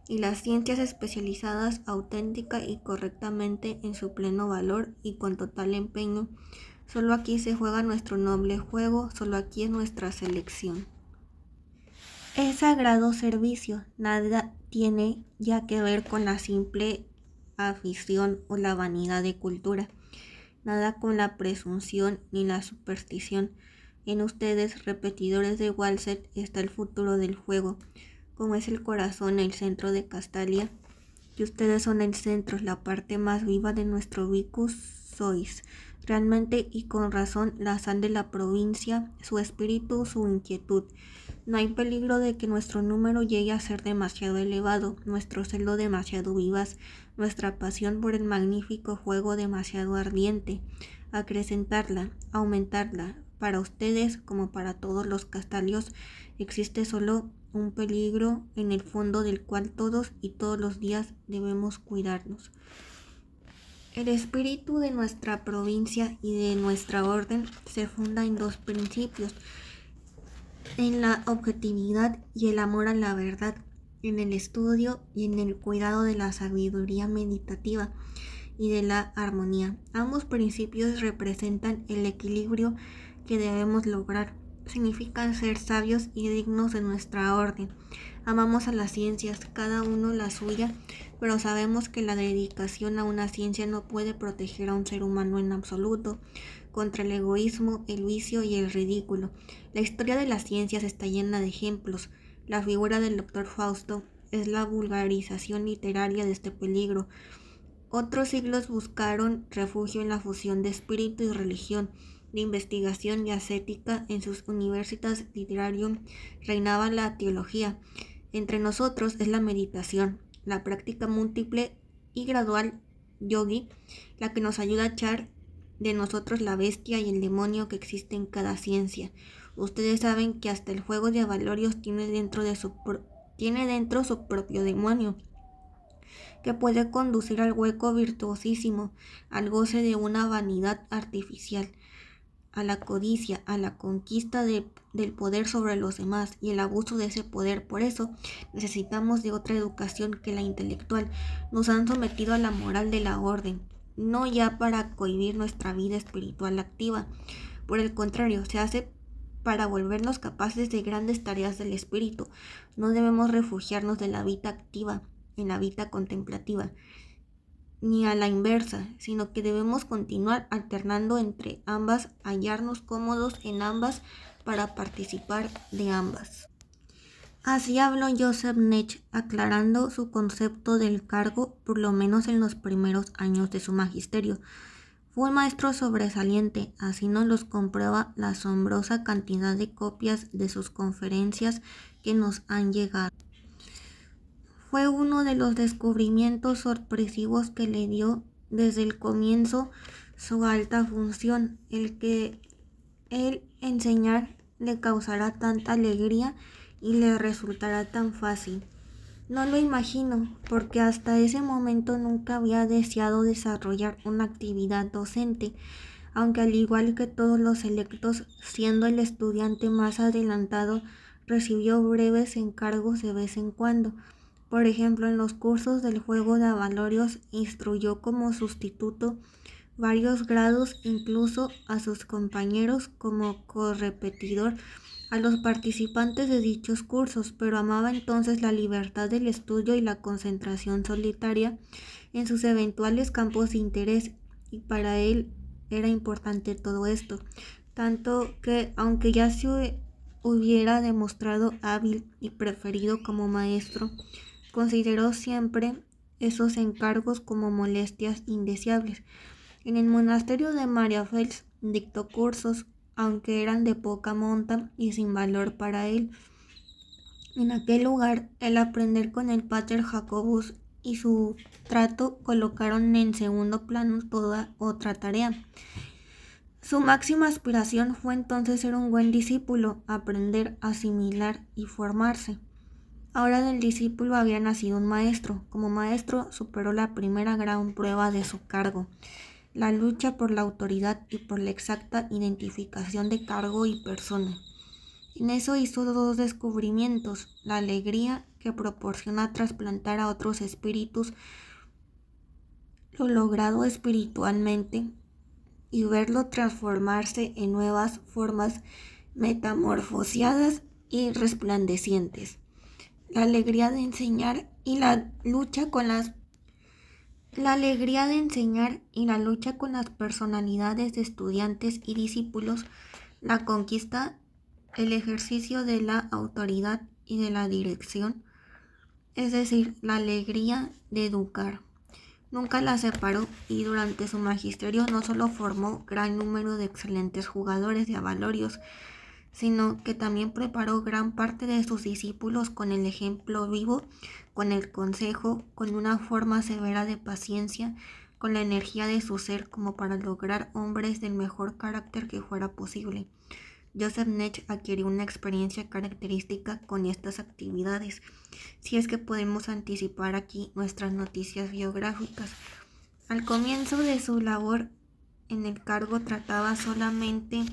A: y las ciencias especializadas auténtica y correctamente en su pleno valor y con total empeño. Solo aquí se juega nuestro noble juego, solo aquí es nuestra selección. Es sagrado servicio, nada tiene ya que ver con la simple afición o la vanidad de cultura, nada con la presunción ni la superstición. En ustedes, repetidores de Walset, está el futuro del juego, como es el corazón, el centro de Castalia, y ustedes son el centro, la parte más viva de nuestro Vicus sois. Realmente y con razón la sal de la provincia, su espíritu, su inquietud. No hay peligro de que nuestro número llegue a ser demasiado elevado, nuestro celo demasiado vivaz, nuestra pasión por el magnífico juego demasiado ardiente. Acrecentarla, aumentarla. Para ustedes, como para todos los castalios, existe solo un peligro en el fondo del cual todos y todos los días debemos cuidarnos. El espíritu de nuestra provincia y de nuestra orden se funda en dos principios: en la objetividad y el amor a la verdad, en el estudio y en el cuidado de la sabiduría meditativa y de la armonía. Ambos principios representan el equilibrio que debemos lograr. Significan ser sabios y dignos de nuestra orden. Amamos a las ciencias, cada uno la suya, pero sabemos que la dedicación a una ciencia no puede proteger a un ser humano en absoluto contra el egoísmo, el vicio y el ridículo. La historia de las ciencias está llena de ejemplos. La figura del doctor Fausto es la vulgarización literaria de este peligro. Otros siglos buscaron refugio en la fusión de espíritu y religión, de investigación y ascética. En sus universitas literarium reinaba la teología. Entre nosotros es la meditación, la práctica múltiple y gradual yogi, la que nos ayuda a echar de nosotros la bestia y el demonio que existe en cada ciencia. Ustedes saben que hasta el juego de avalorios tiene dentro su propio demonio, que puede conducir al hueco virtuosísimo, al goce de una vanidad artificial. a la codicia, a la conquista del poder sobre los demás y el abuso de ese poder. Por eso necesitamos de otra educación que la intelectual. Nos han sometido a la moral de la orden, no ya para cohibir nuestra vida espiritual activa. Por el contrario, se hace para volvernos capaces de grandes tareas del espíritu. No debemos refugiarnos de la vida activa en la vida contemplativa, ni a la inversa, sino que debemos continuar alternando entre ambas, hallarnos cómodos en ambas para participar de ambas. Así habló Joseph Nech, aclarando su concepto del cargo, por lo menos en los primeros años de su magisterio. Fue un maestro sobresaliente, así nos los comprueba la asombrosa cantidad de copias de sus conferencias que nos han llegado. Fue uno de los descubrimientos sorpresivos que le dio desde el comienzo su alta función, el que el enseñar le causará tanta alegría y le resultará tan fácil. No lo imagino, porque hasta ese momento nunca había deseado desarrollar una actividad docente, aunque al igual que todos los selectos, siendo el estudiante más adelantado, recibió breves encargos de vez en cuando. Por ejemplo, en los cursos del juego de avalorios instruyó como sustituto varios grados, incluso a sus compañeros como correpetidor a los participantes de dichos cursos, pero amaba entonces la libertad del estudio y la concentración solitaria en sus eventuales campos de interés, y para él era importante todo esto, tanto que, aunque ya se hubiera demostrado hábil y preferido como maestro, consideró siempre esos encargos como molestias indeseables. En el monasterio de Mariafels dictó cursos, aunque eran de poca monta y sin valor para él. En aquel lugar, el aprender con el pater Jacobus y su trato colocaron en segundo plano toda otra tarea. Su máxima aspiración fue entonces ser un buen discípulo, aprender, asimilar y formarse. Ahora del discípulo había nacido un maestro. Como maestro superó la primera gran prueba de su cargo, la lucha por la autoridad y por la exacta identificación de cargo y persona. En eso hizo dos descubrimientos: la alegría que proporciona trasplantar a otros espíritus lo logrado espiritualmente y verlo transformarse en nuevas formas metamorfoseadas y resplandecientes. La alegría de enseñar y la lucha con las personalidades de estudiantes y discípulos, la conquista, el ejercicio de la autoridad y de la dirección, es decir, la alegría de educar. Nunca la separó, y durante su magisterio no solo formó gran número de excelentes jugadores de avalorios, sino que también preparó gran parte de sus discípulos con el ejemplo vivo, con el consejo, con una forma severa de paciencia, con la energía de su ser, como para lograr hombres del mejor carácter que fuera posible. Joseph Nech adquirió una experiencia característica con estas actividades, si es que podemos anticipar aquí nuestras noticias biográficas. Al comienzo de su labor en el cargo trataba solamente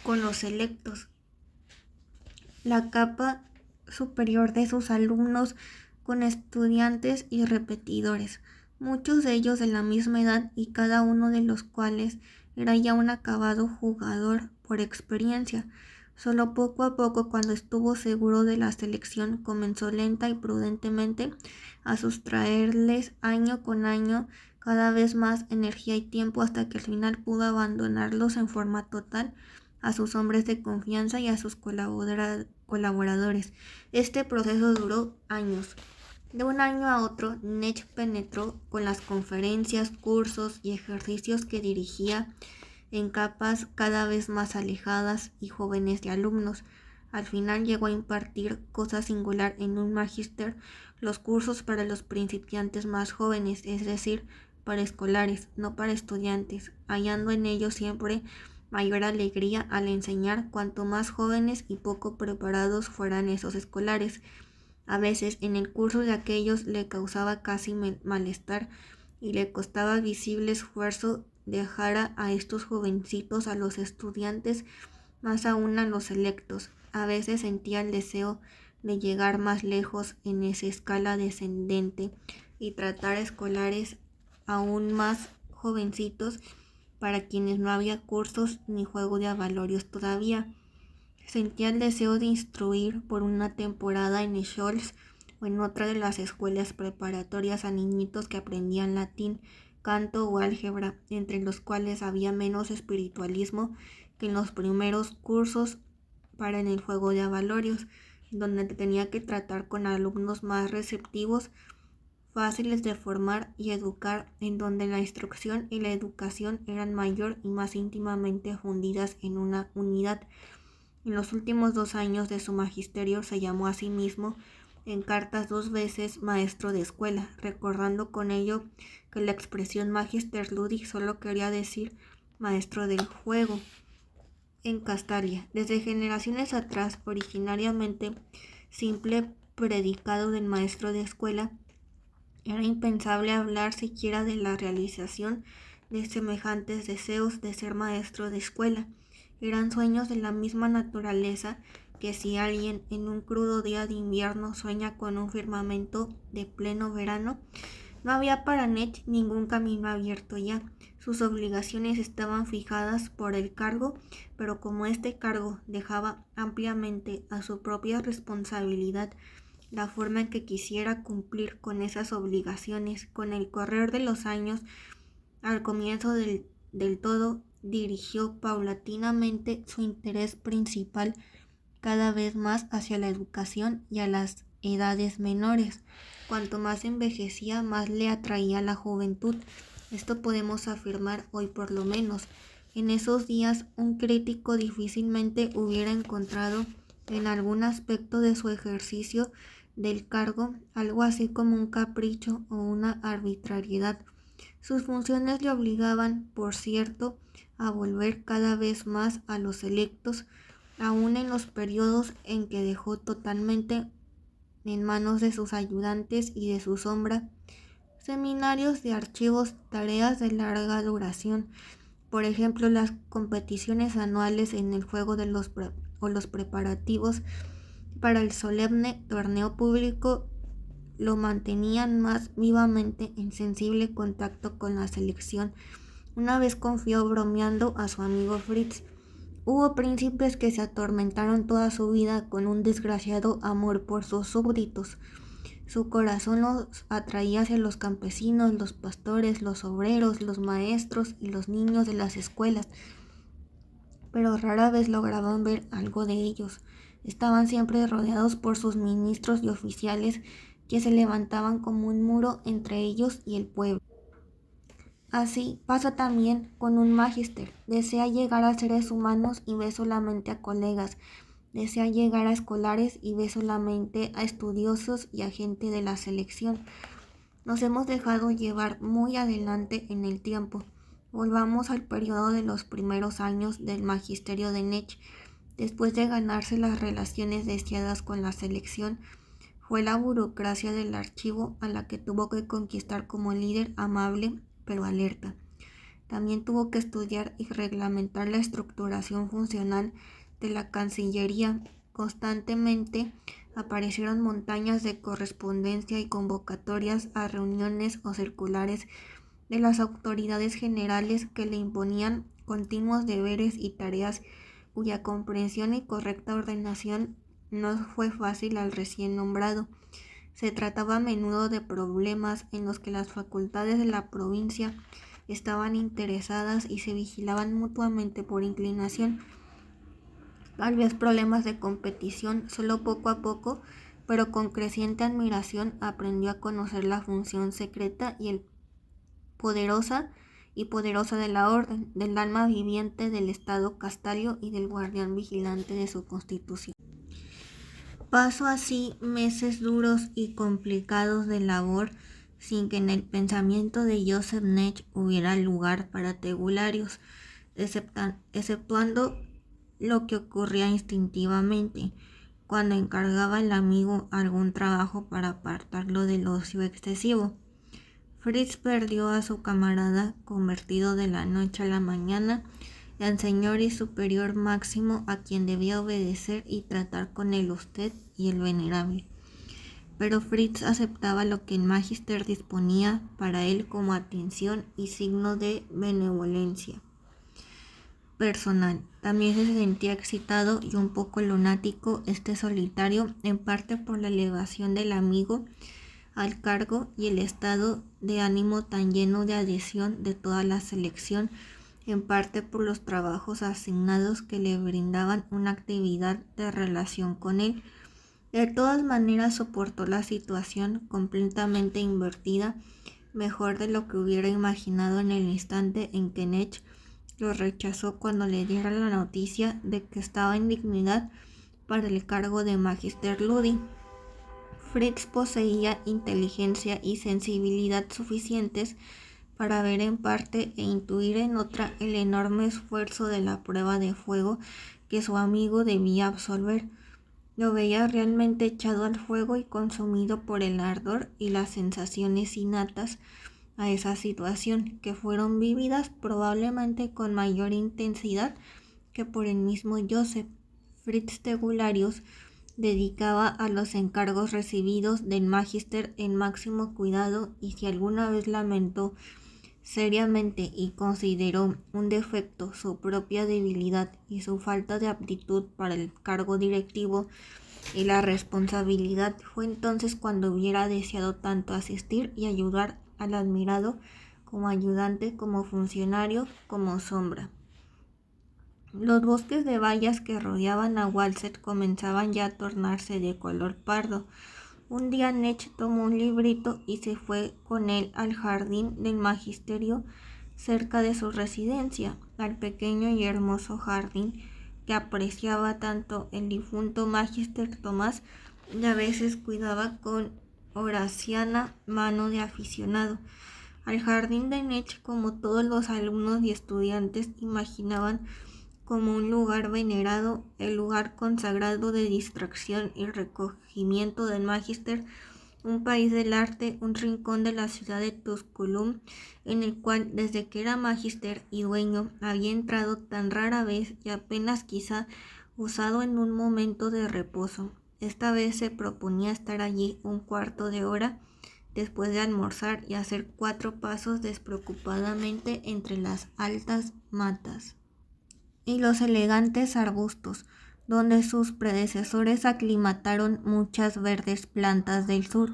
A: con los selectos, la capa superior de sus alumnos, con estudiantes y repetidores, muchos de ellos de la misma edad y cada uno de los cuales era ya un acabado jugador por experiencia. Solo poco a poco, cuando estuvo seguro de la selección, comenzó lenta y prudentemente a sustraerles año con año cada vez más energía y tiempo, hasta que al final pudo abandonarlos en forma total a sus hombres de confianza y a sus colaboradores. Este proceso duró años. De un año a otro, Nech penetró con las conferencias, cursos y ejercicios que dirigía en capas cada vez más alejadas y jóvenes de alumnos. Al final llegó a impartir, cosa singular en un magíster, los cursos para los principiantes más jóvenes, es decir, para escolares, no para estudiantes, hallando en ellos siempre mayor alegría al enseñar cuanto más jóvenes y poco preparados fueran esos escolares. A veces en el curso de aquellos le causaba casi malestar y le costaba visible esfuerzo dejara a estos jovencitos, a los estudiantes, más aún a los electos. A veces sentía el deseo de llegar más lejos en esa escala descendente y tratar escolares aún más jovencitos para quienes no había cursos ni juego de avalorios todavía. Sentía el deseo de instruir por una temporada en Scholz o en otra de las escuelas preparatorias a niñitos que aprendían latín, canto o álgebra, entre los cuales había menos espiritualismo que en los primeros cursos para en el juego de avalorios, donde tenía que tratar con alumnos más receptivos, fáciles de formar y educar, en donde la instrucción y la educación eran mayor y más íntimamente fundidas en una unidad. En los últimos 2 años de su magisterio se llamó a sí mismo en cartas 2 veces maestro de escuela, recordando con ello que la expresión Magister Ludi solo quería decir maestro del juego. En Castalia, desde generaciones atrás, originariamente simple predicado del maestro de escuela, era impensable hablar siquiera de la realización de semejantes deseos de ser maestro de escuela. Eran sueños de la misma naturaleza que si alguien en un crudo día de invierno sueña con un firmamento de pleno verano. No había para Ned ningún camino abierto ya. Sus obligaciones estaban fijadas por el cargo, pero como este cargo dejaba ampliamente a su propia responsabilidad la forma en que quisiera cumplir con esas obligaciones, con el correr de los años, al comienzo del todo, dirigió paulatinamente su interés principal cada vez más hacia la educación y a las edades menores. Cuanto más envejecía, más le atraía la juventud. Esto podemos afirmar hoy por lo menos. En esos días, un crítico difícilmente hubiera encontrado en algún aspecto de su ejercicio del cargo algo así como un capricho o una arbitrariedad. Sus funciones le obligaban, por cierto, a volver cada vez más a los electos, aun en los periodos en que dejó totalmente en manos de sus ayudantes y de su sombra seminarios de archivos, tareas de larga duración, por ejemplo las competiciones anuales en el juego de los preparativos para el solemne torneo público lo mantenían más vivamente en sensible contacto con la selección. Una vez confió bromeando a su amigo Fritz: hubo príncipes que se atormentaron toda su vida con un desgraciado amor por sus súbditos. Su corazón los atraía hacia los campesinos, los pastores, los obreros, los maestros y los niños de las escuelas, pero rara vez lograban ver algo de ellos. Estaban siempre rodeados por sus ministros y oficiales que se levantaban como un muro entre ellos y el pueblo. Así pasa también con un magister. Desea llegar a seres humanos y ve solamente a colegas. Desea llegar a escolares y ve solamente a estudiosos y a gente de la selección. Nos hemos dejado llevar muy adelante en el tiempo. Volvamos al periodo de los primeros años del magisterio de Ned. Después de ganarse las relaciones deseadas con la selección, fue la burocracia del archivo a la que tuvo que conquistar como líder amable pero alerta. También tuvo que estudiar y reglamentar la estructuración funcional de la Cancillería. Constantemente aparecieron montañas de correspondencia y convocatorias a reuniones o circulares de las autoridades generales que le imponían continuos deberes y tareas cuya comprensión y correcta ordenación no fue fácil al recién nombrado. Se trataba a menudo de problemas en los que las facultades de la provincia estaban interesadas y se vigilaban mutuamente por inclinación. Tal vez problemas de competición. Solo poco a poco, pero con creciente admiración, aprendió a conocer la función secreta y poderosa de la orden, del alma viviente del Estado Castalio y del guardián vigilante de su constitución. Pasó así meses duros y complicados de labor sin que en el pensamiento de Joseph Ned hubiera lugar para tegularios, exceptuando lo que ocurría instintivamente, cuando encargaba el amigo algún trabajo para apartarlo del ocio excesivo. Fritz perdió a su camarada, convertido de la noche a la mañana en señor y superior máximo a quien debía obedecer y tratar con el usted y el venerable. Pero Fritz aceptaba lo que el Magister disponía para él como atención y signo de benevolencia personal. También se sentía excitado y un poco lunático este solitario, en parte por la elevación del amigo al cargo y el estado de ánimo tan lleno de adhesión de toda la selección, en parte por los trabajos asignados que le brindaban una actividad de relación con él. De todas maneras soportó la situación completamente invertida, mejor de lo que hubiera imaginado en el instante en que Nech lo rechazó cuando le diera la noticia de que estaba en dignidad para el cargo de Magister Ludi. Fritz poseía inteligencia y sensibilidad suficientes para ver en parte e intuir en otra el enorme esfuerzo de la prueba de fuego que su amigo debía absolver. Lo veía realmente echado al fuego y consumido por el ardor y las sensaciones innatas a esa situación, que fueron vividas probablemente con mayor intensidad que por el mismo Joseph. Fritz Tegularius dedicaba a los encargos recibidos del Magister el máximo cuidado, y si alguna vez lamentó seriamente y consideró un defecto su propia debilidad y su falta de aptitud para el cargo directivo y la responsabilidad, fue entonces cuando hubiera deseado tanto asistir y ayudar al admirado como ayudante, como funcionario, como sombra. Los bosques de bayas que rodeaban a Walset comenzaban ya a tornarse de color pardo. Un día Nech tomó un librito y se fue con él al jardín del magisterio cerca de su residencia, al pequeño y hermoso jardín que apreciaba tanto el difunto Magister Tomás y a veces cuidaba con horaciana mano de aficionado. Al jardín de Nech, como todos los alumnos y estudiantes imaginaban como un lugar venerado, el lugar consagrado de distracción y recogimiento del Magister, un país del arte, un rincón de la ciudad de Tusculum, en el cual desde que era Magister y dueño había entrado tan rara vez y apenas quizá usado en un momento de reposo. Esta vez se proponía estar allí un cuarto de hora después de almorzar y hacer 4 pasos despreocupadamente entre las altas matas y los elegantes arbustos, donde sus predecesores aclimataron muchas verdes plantas del sur.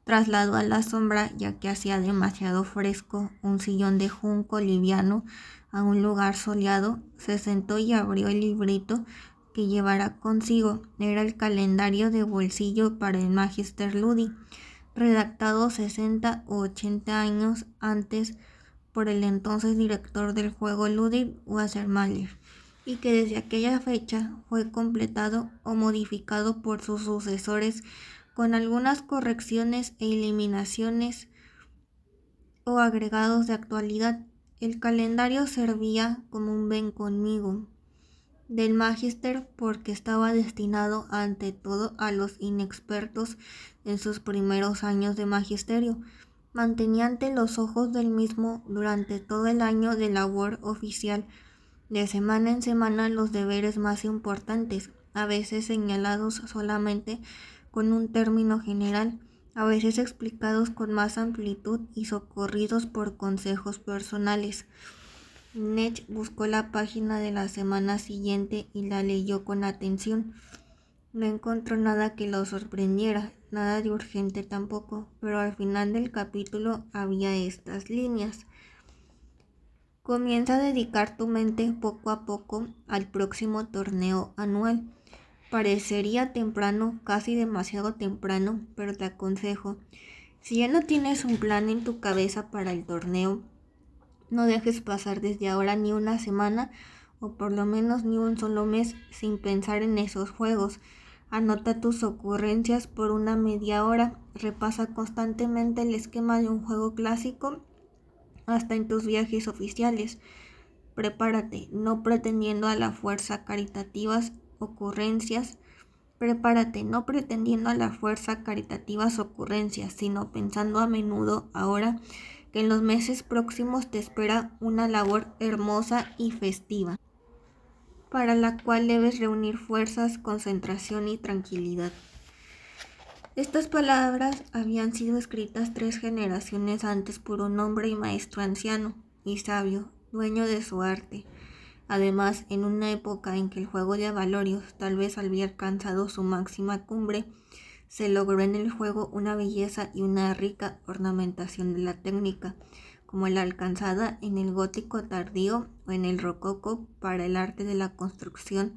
A: Trasladó a la sombra, ya que hacía demasiado fresco, un sillón de junco liviano a un lugar soleado, se sentó y abrió el librito que llevara consigo. Era el calendario de bolsillo para el Magister Ludi, redactado 60 u 80 años antes por el entonces director del juego Ludwig Wassermaler, y que desde aquella fecha fue completado o modificado por sus sucesores con algunas correcciones e eliminaciones o agregados de actualidad. El calendario servía como un ven conmigo del Magister, porque estaba destinado ante todo a los inexpertos en sus primeros años de magisterio. Mantenía ante los ojos del mismo durante todo el año de labor oficial, de semana en semana, los deberes más importantes, a veces señalados solamente con un término general, a veces explicados con más amplitud y socorridos por consejos personales. Nech buscó la página de la semana siguiente y la leyó con atención. No encontró nada que lo sorprendiera, nada de urgente tampoco, pero al final del capítulo había estas líneas: comienza a dedicar tu mente poco a poco al próximo torneo anual. Parecería temprano, casi demasiado temprano, pero te aconsejo, si ya no tienes un plan en tu cabeza para el torneo, no dejes pasar desde ahora ni una semana, o por lo menos ni un solo mes, sin pensar en esos juegos. Anota tus ocurrencias por una media hora, repasa constantemente el esquema de un juego clásico, hasta en tus viajes oficiales. Prepárate, no pretendiendo a la fuerza caritativas ocurrencias, Prepárate, no pretendiendo a la fuerza caritativas ocurrencias, sino pensando a menudo ahora que en los meses próximos te espera una labor hermosa y festiva, para la cual debes reunir fuerzas, concentración y tranquilidad. Estas palabras habían sido escritas 3 generaciones antes por un hombre y maestro anciano y sabio, dueño de su arte. Además, en una época en que el juego de avalorios tal vez había alcanzado su máxima cumbre, se logró en el juego una belleza y una rica ornamentación de la técnica, como la alcanzada en el gótico tardío o en el rococó para el arte de la construcción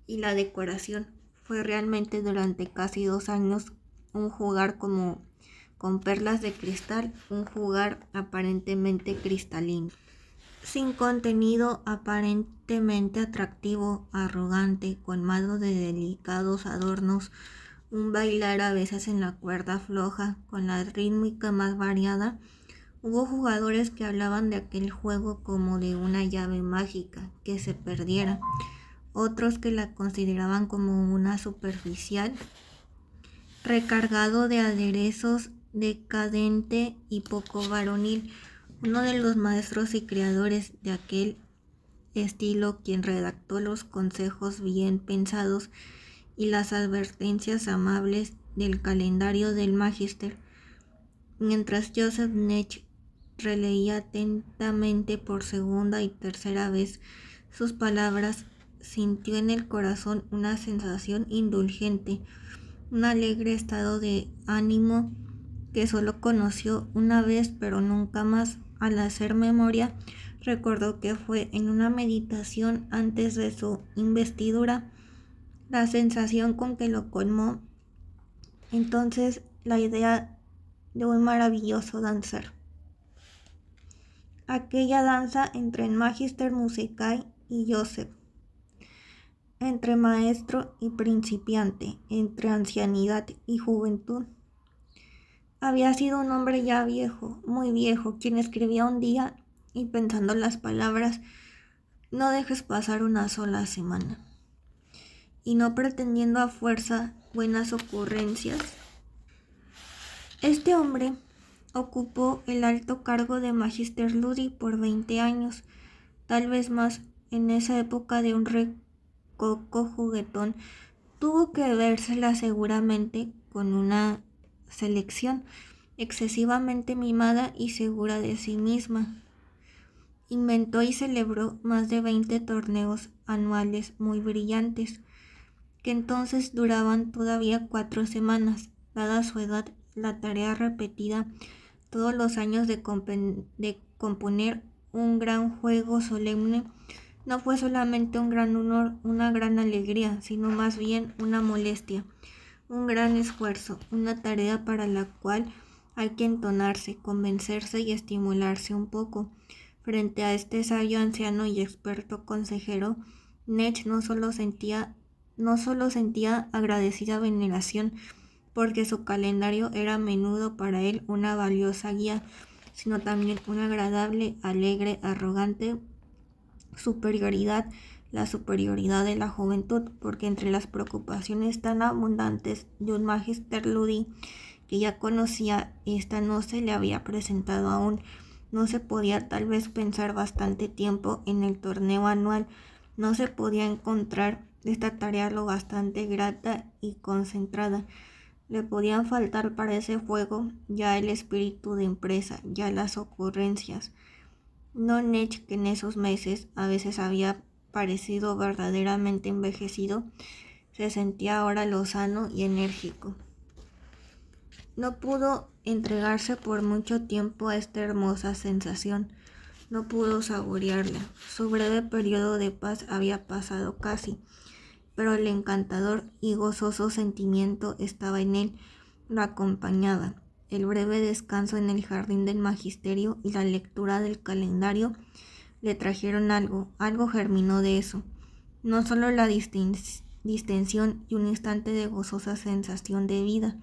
A: y la decoración. Fue realmente durante casi 2 años un jugar como con perlas de cristal, un jugar aparentemente cristalino, sin contenido, aparentemente atractivo, arrogante, colmado de delicados adornos, un bailar a veces en la cuerda floja, con la rítmica más variada. Hubo jugadores que hablaban de aquel juego como de una llave mágica que se perdiera, otros que la consideraban como una superficial, recargado de aderezos, decadente y poco varonil. Uno de los maestros y creadores de aquel estilo, quien redactó los consejos bien pensados y las advertencias amables del calendario del Magister, mientras Joseph Nech releía atentamente por segunda y tercera vez sus palabras, sintió en el corazón una sensación indulgente, un alegre estado de ánimo que solo conoció una vez pero nunca más. Al hacer memoria, recordó que fue en una meditación antes de su investidura, la sensación con que lo colmó entonces la idea de un maravilloso danzar. Aquella danza entre el Magister Musicae y Joseph, entre maestro y principiante, entre ancianidad y juventud. Había sido un hombre ya viejo, muy viejo, quien escribía un día y pensando las palabras: no dejes pasar una sola semana, y no pretendiendo a fuerza buenas ocurrencias. Este hombre ocupó el alto cargo de Magister Ludi por 20 años, tal vez más. En esa época de un recoco juguetón, tuvo que vérsela seguramente con una selección excesivamente mimada y segura de sí misma. Inventó y celebró más de 20 torneos anuales muy brillantes, que entonces duraban todavía 4 semanas. Dada su edad, la tarea repetida todos los años de componer un gran juego solemne no fue solamente un gran honor, una gran alegría, sino más bien una molestia, un gran esfuerzo, una tarea para la cual hay que entonarse, convencerse y estimularse un poco. Frente a este sabio anciano y experto consejero, Nech no solo sentía agradecida veneración, porque su calendario era a menudo para él una valiosa guía, sino también una agradable, alegre, arrogante superioridad, la superioridad de la juventud, porque entre las preocupaciones tan abundantes de un Magister Ludi que ya conocía, esta no se le había presentado aún. No se podía tal vez pensar bastante tiempo en el torneo anual, no se podía encontrar esta tarea lo bastante grata y concentrada. Le podían faltar para ese juego ya el espíritu de empresa, ya las ocurrencias. No Nech, que en esos meses a veces había parecido verdaderamente envejecido, se sentía ahora lozano y enérgico. No pudo entregarse por mucho tiempo a esta hermosa sensación, no pudo saborearla. Su breve periodo de paz había pasado casi, pero el encantador y gozoso sentimiento estaba en él, lo acompañaba. El breve descanso en el jardín del magisterio y la lectura del calendario le trajeron algo germinó de eso. No solo la distensión y un instante de gozosa sensación de vida,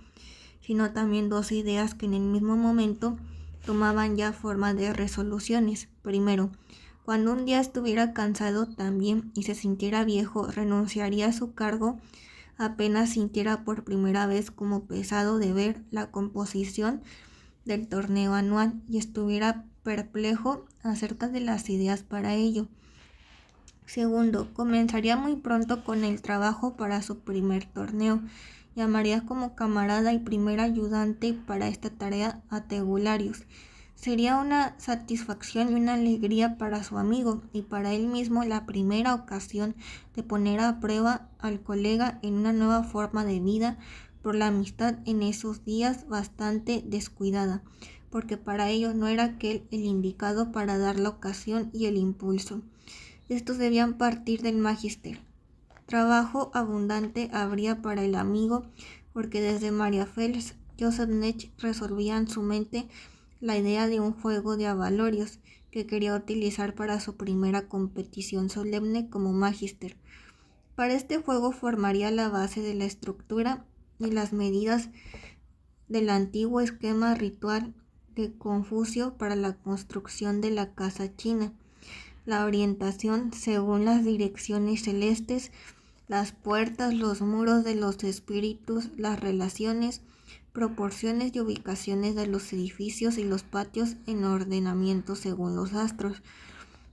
A: sino también 2 ideas que en el mismo momento tomaban ya forma de resoluciones. Primero, cuando un día estuviera cansado también y se sintiera viejo, renunciaría a su cargo apenas sintiera por primera vez como pesado de ver la composición del torneo anual y estuviera perplejo acerca de las ideas para ello. Segundo, comenzaría muy pronto con el trabajo para su primer torneo. Llamaría como camarada y primer ayudante para esta tarea a Tegularius. Sería una satisfacción y una alegría para su amigo y para él mismo la primera ocasión de poner a prueba al colega en una nueva forma de vida por la amistad en esos días bastante descuidada, porque para ello no era aquel el indicado para dar la ocasión y el impulso. Estos debían partir del magister. Trabajo abundante habría para el amigo, porque desde Maria Fels, Joseph Nech resolvía en su mente la idea de un juego de avalorios que quería utilizar para su primera competición solemne como magister. Para este juego formaría la base de la estructura y las medidas del antiguo esquema ritual de Confucio para la construcción de la casa china. La orientación según las direcciones celestes, las puertas, los muros de los espíritus, las relaciones, proporciones y ubicaciones de los edificios y los patios en ordenamiento según los astros,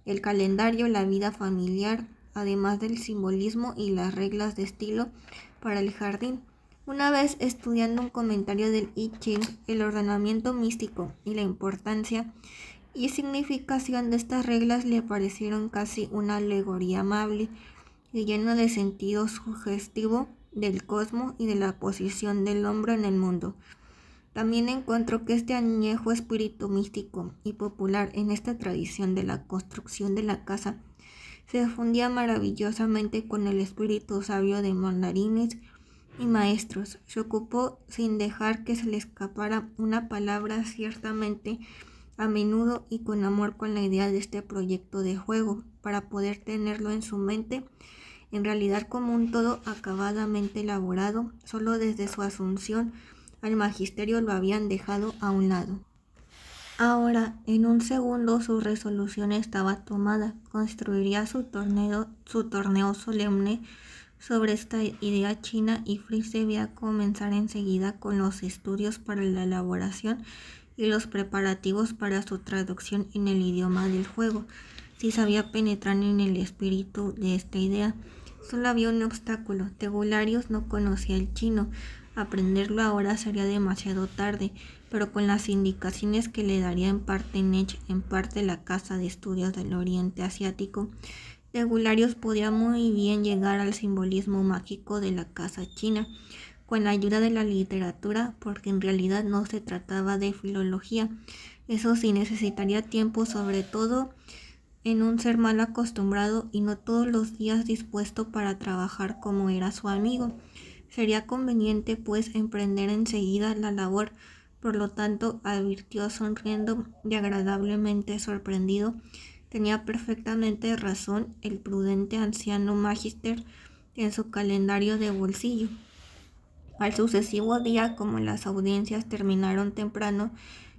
A: el calendario, la vida familiar, además del simbolismo y las reglas de estilo para el jardín. Una vez estudiando un comentario del I Ching, el ordenamiento místico y la importancia y significación de estas reglas le parecieron casi una alegoría amable y llena de sentido sugestivo del cosmos y de la posición del hombre en el mundo. También encontró que este añejo espíritu místico y popular en esta tradición de la construcción de la casa se fundía maravillosamente con el espíritu sabio de mandarines y maestros. Se ocupó sin dejar que se le escapara una palabra ciertamente a menudo y con amor con la idea de este proyecto de juego, para poder tenerlo en su mente, en realidad como un todo acabadamente elaborado. Solo desde su asunción al magisterio lo habían dejado a un lado. Ahora, en un segundo, su resolución estaba tomada. Construiría su torneo solemne sobre esta idea china y Fritz debía comenzar enseguida con los estudios para la elaboración y los preparativos para su traducción en el idioma del juego. Si sabía penetrar en el espíritu de esta idea, solo había un obstáculo. Tegularius no conocía el chino. Aprenderlo ahora sería demasiado tarde, pero con las indicaciones que le daría en parte Nech, en parte la Casa de Estudios del Oriente Asiático, Tegularius podía muy bien llegar al simbolismo mágico de la casa china, con la ayuda de la literatura, porque en realidad no se trataba de filología. Eso sí, necesitaría tiempo, sobre todo en un ser mal acostumbrado y no todos los días dispuesto para trabajar como era su amigo. Sería conveniente, pues, emprender enseguida la labor. Por lo tanto, advirtió sonriendo y agradablemente sorprendido. Tenía perfectamente razón el prudente anciano magister en su calendario de bolsillo. Al sucesivo día, como las audiencias terminaron temprano,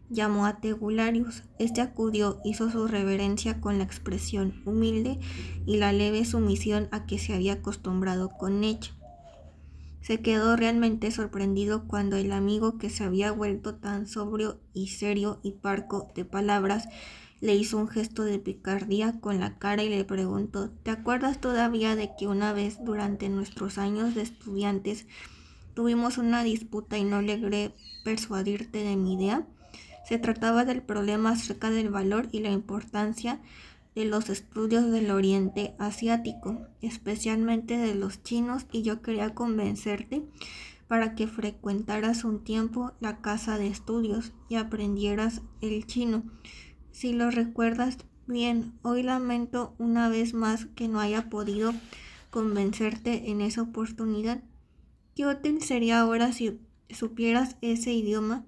A: llamó a Tegularius. Este acudió, hizo su reverencia con la expresión humilde y la leve sumisión a que se había acostumbrado con Nech. Se quedó realmente sorprendido cuando el amigo, que se había vuelto tan sobrio y serio y parco de palabras, le hizo un gesto de picardía con la cara y le preguntó: ¿te acuerdas todavía de que una vez durante nuestros años de estudiantes tuvimos una disputa y no logré persuadirte de mi idea? Se trataba del problema acerca del valor y la importancia de los estudios del Oriente Asiático, especialmente de los chinos, y yo quería convencerte para que frecuentaras un tiempo la casa de estudios y aprendieras el chino. Si lo recuerdas bien, hoy lamento una vez más que no haya podido convencerte en esa oportunidad. ¿Qué útil sería ahora si supieras ese idioma?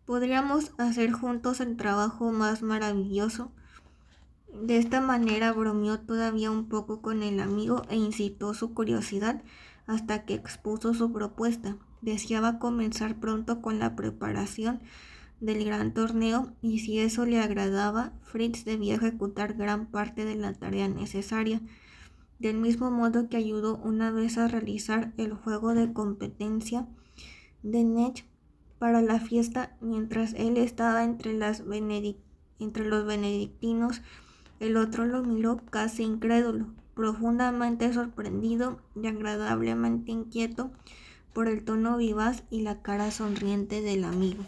A: Podríamos hacer juntos el trabajo más maravilloso. De esta manera bromeó todavía un poco con el amigo e incitó su curiosidad hasta que expuso su propuesta. Deseaba comenzar pronto con la preparación del gran torneo y si eso le agradaba, Fritz debía ejecutar gran parte de la tarea necesaria. del mismo modo que ayudó una vez a realizar el juego de competencia de Nech para la fiesta mientras él estaba entre los benedictinos. El otro lo miró casi incrédulo, profundamente sorprendido y agradablemente inquieto por el tono vivaz y la cara sonriente del amigo,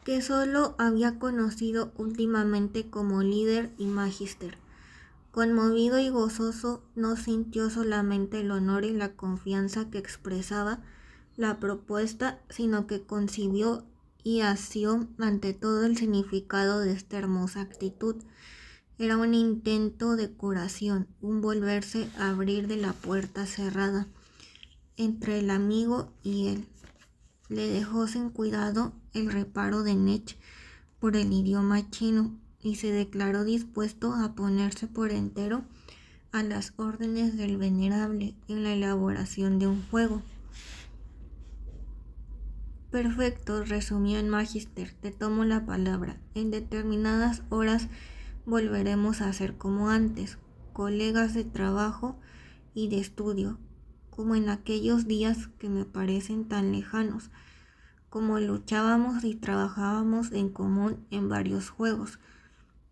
A: que solo había conocido últimamente como líder y magister. Conmovido y gozoso, no sintió solamente el honor y la confianza que expresaba la propuesta, sino que concibió y asió ante todo el significado de esta hermosa actitud. Era un intento de curación, un volverse a abrir de la puerta cerrada entre el amigo y él. Le dejó sin cuidado el reparo de Nech por el idioma chino y se declaró dispuesto a ponerse por entero a las órdenes del venerable en la elaboración de un juego. Perfecto, resumió el magister, te tomo la palabra. En determinadas horas volveremos a ser como antes, colegas de trabajo y de estudio, como en aquellos días que me parecen tan lejanos, como luchábamos y trabajábamos en común en varios juegos.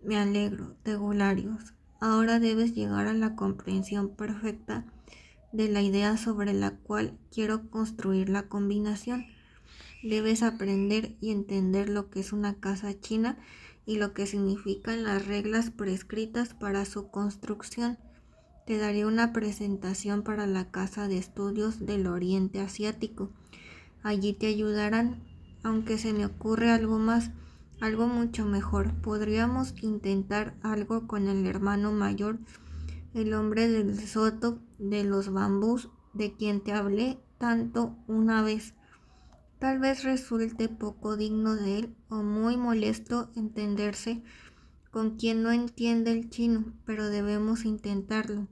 A: Me alegro, Tegularius. Ahora debes llegar a la comprensión perfecta de la idea sobre la cual quiero construir la combinación. Debes aprender y entender lo que es una casa china y lo que significan las reglas prescritas para su construcción. Te daré una presentación para la Casa de Estudios del Oriente Asiático. Allí te ayudarán, aunque se me ocurre algo más, algo mucho mejor. Podríamos intentar algo con el hermano mayor, el hombre del soto de los bambús, de quien te hablé tanto una vez. Tal vez resulte poco digno de él o muy molesto entenderse con quien no entiende el chino, pero debemos intentarlo.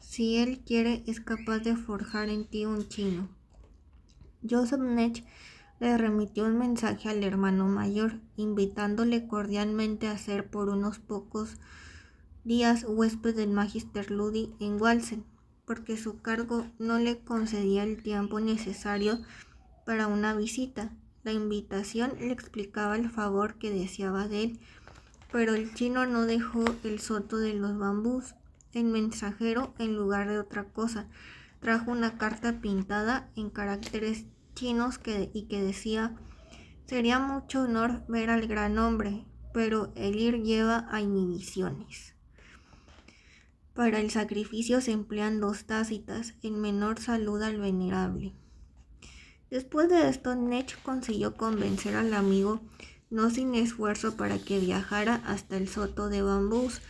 A: Si él quiere, es capaz de forjar en ti un chino. Joseph Nech le remitió un mensaje al hermano mayor, invitándole cordialmente a ser por unos pocos días huésped del Magister Ludi en Walsen, porque su cargo no le concedía el tiempo necesario para una visita. La invitación le explicaba el favor que deseaba de él, pero el chino no dejó el soto de los bambús. El mensajero, en lugar de otra cosa, trajo una carta pintada en caracteres chinos que decía: sería mucho honor ver al gran hombre, pero el ir lleva a inhibiciones. Para el sacrificio se emplean 2 tácitas, el menor saluda al venerable. Después de esto, Nech consiguió convencer al amigo, no sin esfuerzo, para que viajara hasta el soto de bambús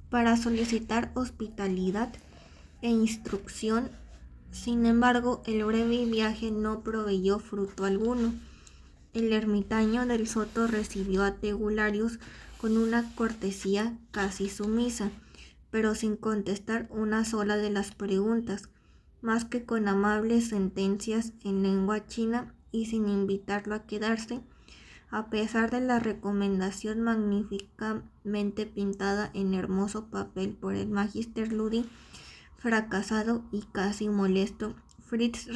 A: para solicitar hospitalidad e instrucción. Sin embargo, el breve viaje no proveyó fruto alguno. El ermitaño del soto recibió a Tegularius con una cortesía casi sumisa, pero sin contestar una sola de las preguntas, más que con amables sentencias en lengua china y sin invitarlo a quedarse, a pesar de la recomendación magníficamente pintada en hermoso papel por el Magister Ludi. Fracasado y casi molesto, Fritz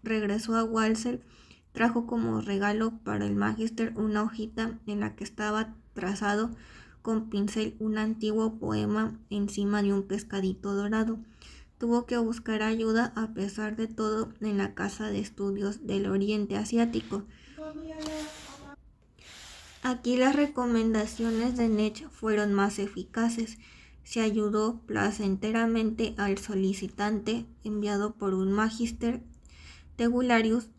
A: regresó a Walsall. Trajo como regalo para el Magister una hojita en la que estaba trazado con pincel un antiguo poema encima de un pescadito dorado. Tuvo que buscar ayuda, a pesar de todo, en la Casa de Estudios del Oriente Asiático. Aquí las recomendaciones de Nech fueron más eficaces. Se ayudó placenteramente al solicitante enviado por un magister. Tegularius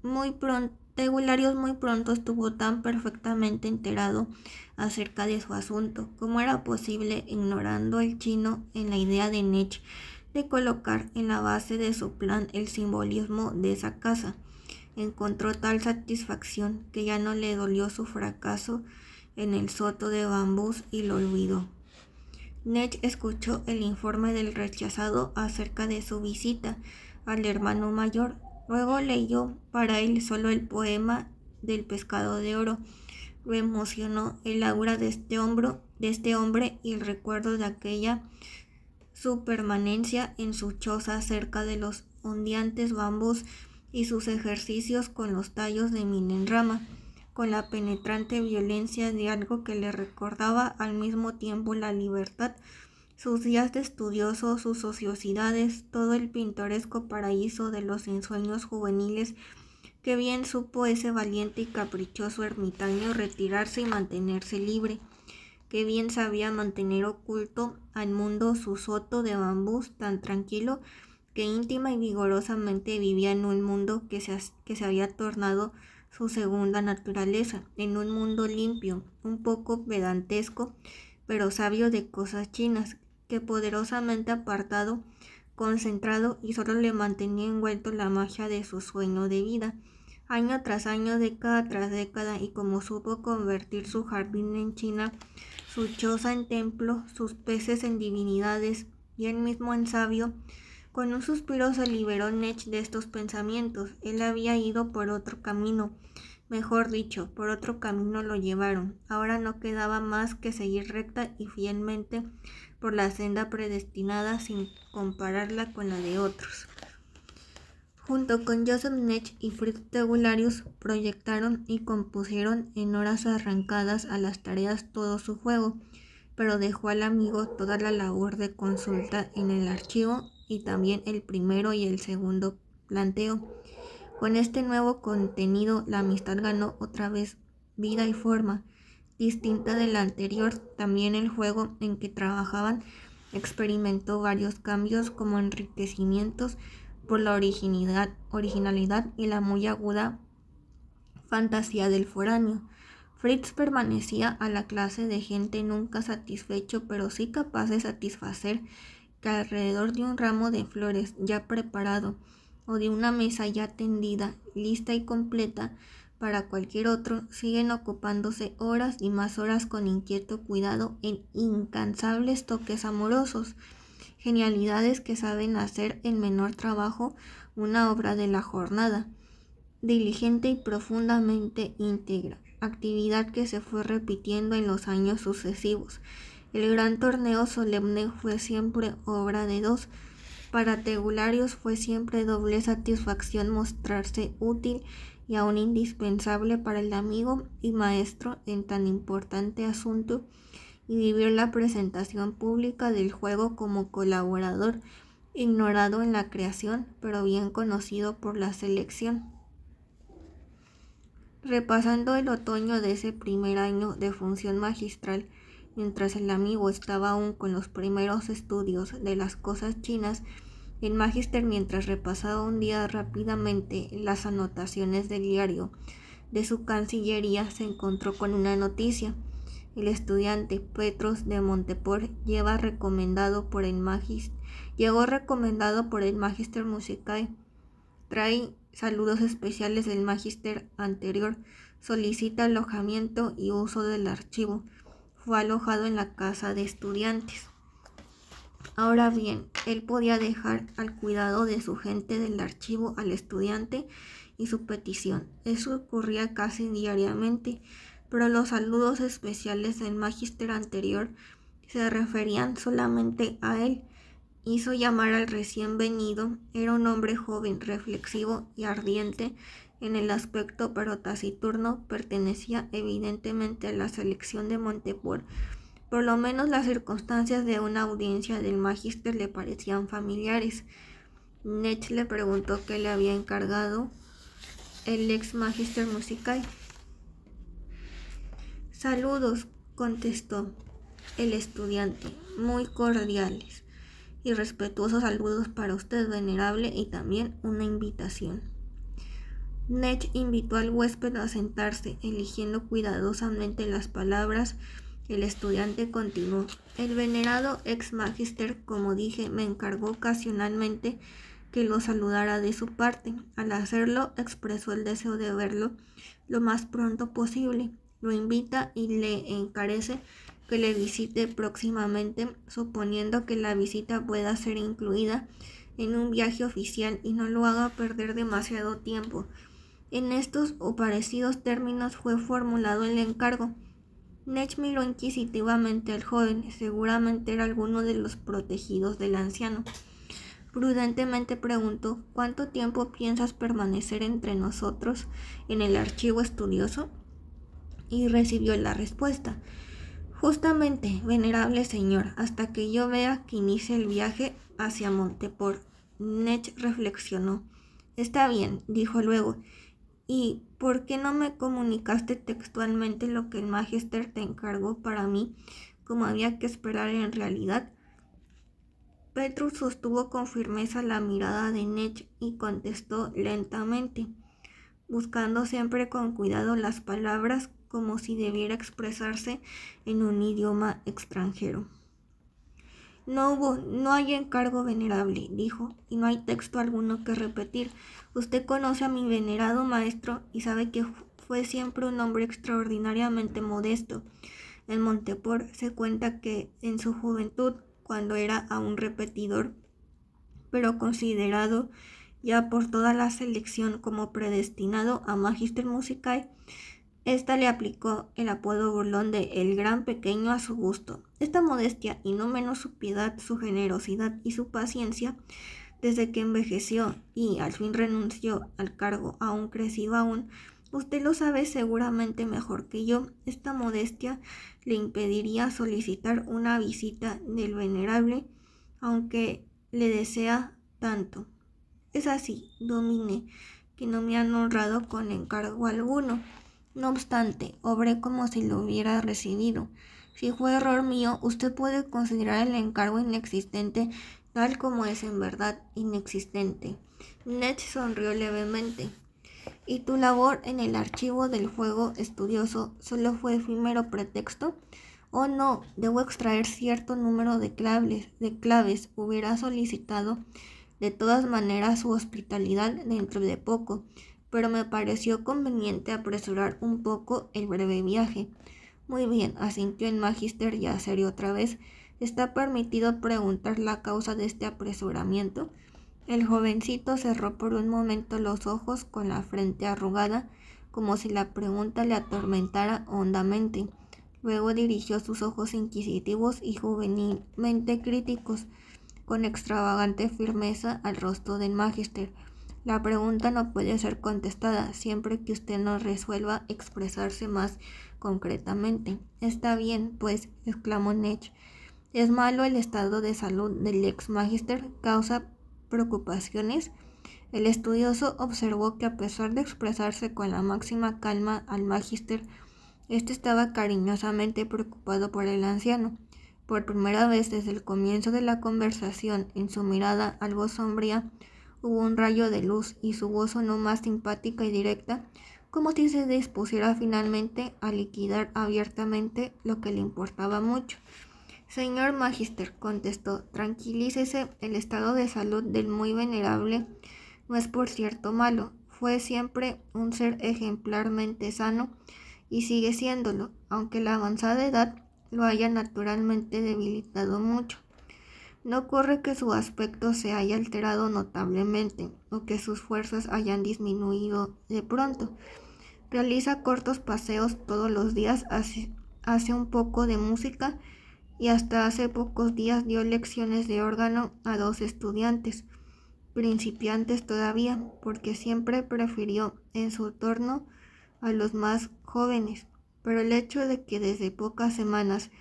A: muy pronto estuvo tan perfectamente enterado acerca de su asunto como era posible, ignorando el chino, en la idea de Nech de colocar en la base de su plan el simbolismo de esa casa. Encontró tal satisfacción que ya no le dolió su fracaso en el soto de bambús y lo olvidó. Nech escuchó el informe del rechazado acerca de su visita al hermano mayor. Luego leyó para él solo el poema del pescado de oro, Lo emocionó el aura de este hombre y el recuerdo de aquella su permanencia en su choza cerca de los ondeantes bambús y sus ejercicios con los tallos de Minenrama, con la penetrante violencia de algo que le recordaba al mismo tiempo la libertad, sus días de estudioso, sus ociosidades, todo el pintoresco paraíso de los ensueños juveniles que bien supo ese valiente y caprichoso ermitaño retirarse y mantenerse libre, que bien sabía mantener oculto al mundo su soto de bambús tan tranquilo que íntima y vigorosamente vivía en un mundo que se había tornado su segunda naturaleza, en un mundo limpio, un poco pedantesco, pero sabio de cosas chinas, que poderosamente apartado, concentrado y solo le mantenía envuelto la magia de su sueño de vida, año tras año, década tras década, y como supo convertir su jardín en China, su choza en templo, sus peces en divinidades y él mismo en sabio. Con un suspiro se liberó Nech de estos pensamientos. Él había ido por otro camino, mejor dicho, por otro camino lo llevaron. Ahora no quedaba más que seguir recta y fielmente por la senda predestinada sin compararla con la de otros. Junto con Joseph Nech y Fritz Tegularius proyectaron y compusieron en horas arrancadas a las tareas todo su juego, pero dejó al amigo toda la labor de consulta en el archivo y también el primero y el segundo planteo. Con este nuevo contenido, la amistad ganó otra vez vida y forma, distinta de la anterior. También el juego en que trabajaban experimentó varios cambios como enriquecimientos por la originalidad y la muy aguda fantasía del foráneo. Fritz permanecía a la clase de gente nunca satisfecho, pero sí capaz de satisfacer que alrededor de un ramo de flores ya preparado o de una mesa ya tendida, lista y completa para cualquier otro, siguen ocupándose horas y más horas con inquieto cuidado en incansables toques amorosos, genialidades que saben hacer en menor trabajo una obra de la jornada, diligente y profundamente íntegra, actividad que se fue repitiendo en los años sucesivos. El gran torneo solemne fue siempre obra de dos. Para Tegularius fue siempre doble satisfacción mostrarse útil y aún indispensable para el amigo y maestro en tan importante asunto y vivir la presentación pública del juego como colaborador, ignorado en la creación, pero bien conocido por la selección. Repasando el otoño de ese primer año de función magistral, mientras el amigo estaba aún con los primeros estudios de las cosas chinas, el magíster, mientras repasaba un día rápidamente las anotaciones del diario de su cancillería, se encontró con una noticia. El estudiante Petros de Monteport llegó recomendado por el Magister Musicae. Trae saludos especiales del Magister anterior. Solicita alojamiento y uso del archivo. Fue alojado en la casa de estudiantes. Ahora bien, él podía dejar al cuidado de su gente del archivo al estudiante y su petición. Eso ocurría casi diariamente, pero los saludos especiales del Magister anterior se referían solamente a él. Hizo llamar al recién venido. Era un hombre joven, reflexivo y ardiente en el aspecto, pero taciturno. Pertenecía evidentemente a la selección de Monteport. Por lo menos las circunstancias de una audiencia del Magister le parecían familiares. Nech le preguntó qué le había encargado el ex Magister Musicae. Saludos, contestó el estudiante, muy cordiales y respetuosos saludos para usted, venerable, y también una invitación. Nech invitó al huésped a sentarse, eligiendo cuidadosamente las palabras. El estudiante continuó. El venerado ex magister, como dije, me encargó ocasionalmente que lo saludara de su parte. Al hacerlo, expresó el deseo de verlo lo más pronto posible. Lo invita y le encarece que le visite próximamente, suponiendo que la visita pueda ser incluida en un viaje oficial y no lo haga perder demasiado tiempo. En estos o parecidos términos fue formulado el encargo. Nech miró inquisitivamente al joven. Seguramente era alguno de los protegidos del anciano. Prudentemente preguntó: ¿cuánto tiempo piensas permanecer entre nosotros en el archivo estudioso? Y recibió la respuesta: justamente, venerable señor, hasta que yo vea que inicie el viaje hacia Monteport. Nech reflexionó. Está bien, dijo luego. ¿Y por qué no me comunicaste textualmente lo que el Magister te encargó para mí, como había que esperar en realidad? Petrus sostuvo con firmeza la mirada de Nech y contestó lentamente, buscando siempre con cuidado las palabras como si debiera expresarse en un idioma extranjero. No hay encargo, venerable, dijo, y no hay texto alguno que repetir. Usted conoce a mi venerado maestro y sabe que fue siempre un hombre extraordinariamente modesto. En Monteport se cuenta que en su juventud, cuando era aún repetidor, pero considerado ya por toda la selección como predestinado a Magister Musicae, esta le aplicó el apodo burlón de el gran pequeño a su gusto. Esta modestia, y no menos su piedad, su generosidad y su paciencia, desde que envejeció y al fin renunció al cargo aún crecido aún, usted lo sabe seguramente mejor que yo. Esta modestia le impediría solicitar una visita del venerable, aunque le desea tanto. Es así, domine, que no me han honrado con encargo alguno. No obstante, obré como si lo hubiera recibido. Si fue error mío, usted puede considerar el encargo inexistente tal como es en verdad inexistente. Nech sonrió levemente. ¿Y tu labor en el archivo del juego estudioso solo fue efímero pretexto? Oh no, debo extraer cierto número de claves. Hubiera solicitado de todas maneras su hospitalidad dentro de poco, pero me pareció conveniente apresurar un poco el breve viaje. Muy bien, asintió el Magister ya serio otra vez. ¿Está permitido preguntar la causa de este apresuramiento? El jovencito cerró por un momento los ojos con la frente arrugada, como si la pregunta le atormentara hondamente. Luego dirigió sus ojos inquisitivos y juvenilmente críticos con extravagante firmeza al rostro del Magister. La pregunta no puede ser contestada siempre que usted no resuelva expresarse más concretamente. Está bien, pues, exclamó Nech. ¿Es malo el estado de salud del ex Magister? ¿Causa preocupaciones? El estudioso observó que a pesar de expresarse con la máxima calma al Magister, este estaba cariñosamente preocupado por el anciano. Por primera vez desde el comienzo de la conversación, en su mirada algo sombría hubo un rayo de luz y su voz sonó más simpática y directa, como si se dispusiera finalmente a liquidar abiertamente lo que le importaba mucho. Señor Magister, contestó, tranquilícese, el estado de salud del muy venerable no es por cierto malo, fue siempre un ser ejemplarmente sano y sigue siéndolo, aunque la avanzada edad lo haya naturalmente debilitado mucho. No ocurre que su aspecto se haya alterado notablemente o que sus fuerzas hayan disminuido de pronto. Realiza cortos paseos todos los días, hace un poco de música y hasta hace pocos días dio lecciones de órgano a 2 estudiantes, principiantes todavía, porque siempre prefirió en su torno a los más jóvenes. Pero el hecho de que desde pocas semanas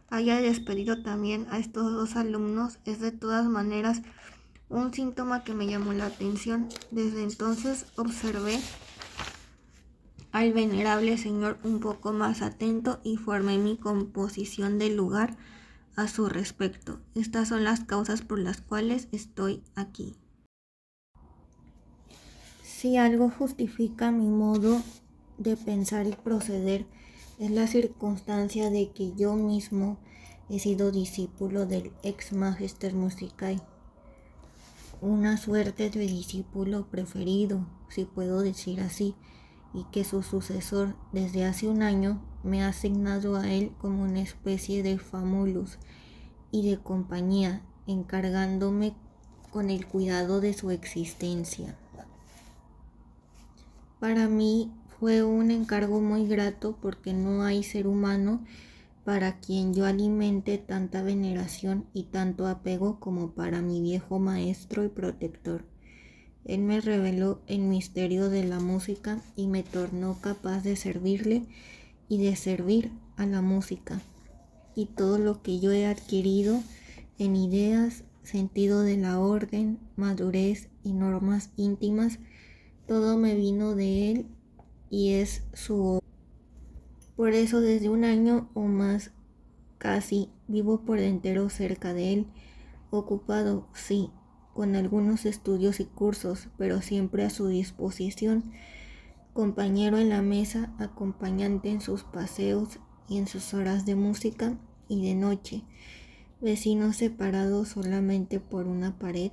A: haya despedido también a estos 2 alumnos es de todas maneras un síntoma que me llamó la atención. Desde entonces observé al venerable señor un poco más atento y formé mi composición del lugar a su respecto. Estas son las causas por las cuales estoy aquí. Si algo justifica mi modo de pensar y proceder, es la circunstancia de que yo mismo he sido discípulo del ex Magister Musicae, una suerte de discípulo preferido, si puedo decir así, y que su sucesor desde hace un año me ha asignado a él como una especie de famulus y de compañía, encargándome con el cuidado de su existencia. Para mí fue un encargo muy grato porque no hay ser humano para quien yo alimente tanta veneración y tanto apego como para mi viejo maestro y protector. Él me reveló el misterio de la música y me tornó capaz de servirle y de servir a la música. Y todo lo que yo he adquirido en ideas, sentido de la orden, madurez y normas íntimas, todo me vino de él y es su obra. Por eso desde un año o más casi vivo por entero cerca de él, ocupado, sí, con algunos estudios y cursos, pero siempre a su disposición, compañero en la mesa, acompañante en sus paseos y en sus horas de música y de noche, vecinos separados solamente por una pared.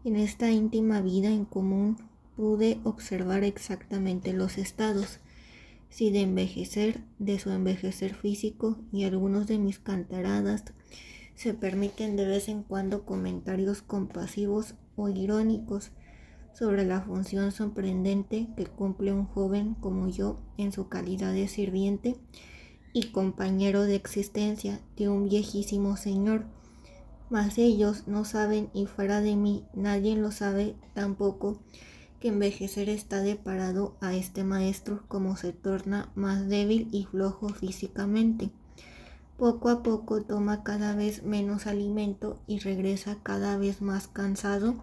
A: En esta íntima vida en común pude observar exactamente los estados, si de envejecer, de su envejecer físico, y algunos de mis cantaradas se permiten de vez en cuando comentarios compasivos o irónicos sobre la función sorprendente que cumple un joven como yo en su calidad de sirviente y compañero de existencia de un viejísimo señor. Mas ellos no saben, y fuera de mí nadie lo sabe tampoco, que envejecer está deparado a este maestro como se torna más débil y flojo físicamente. Poco a poco toma cada vez menos alimento y regresa cada vez más cansado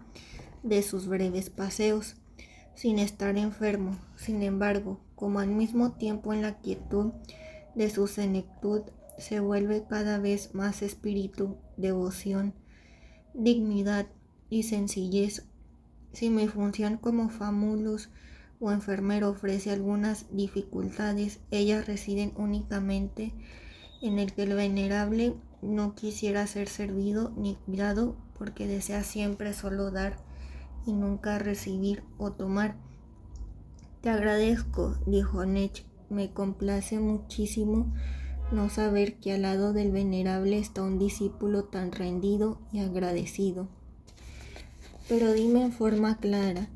A: de sus breves paseos, sin estar enfermo. Sin embargo, como al mismo tiempo en la quietud de su senectud se vuelve cada vez más espíritu, devoción, dignidad y sencillez, si mi función como famulus o enfermero ofrece algunas dificultades, ellas residen únicamente en el que el venerable no quisiera ser servido ni cuidado porque desea siempre solo dar y nunca recibir o tomar. Te agradezco, dijo Nech, me complace muchísimo no saber que al lado del venerable está un discípulo tan rendido y agradecido. Pero dime en forma clara,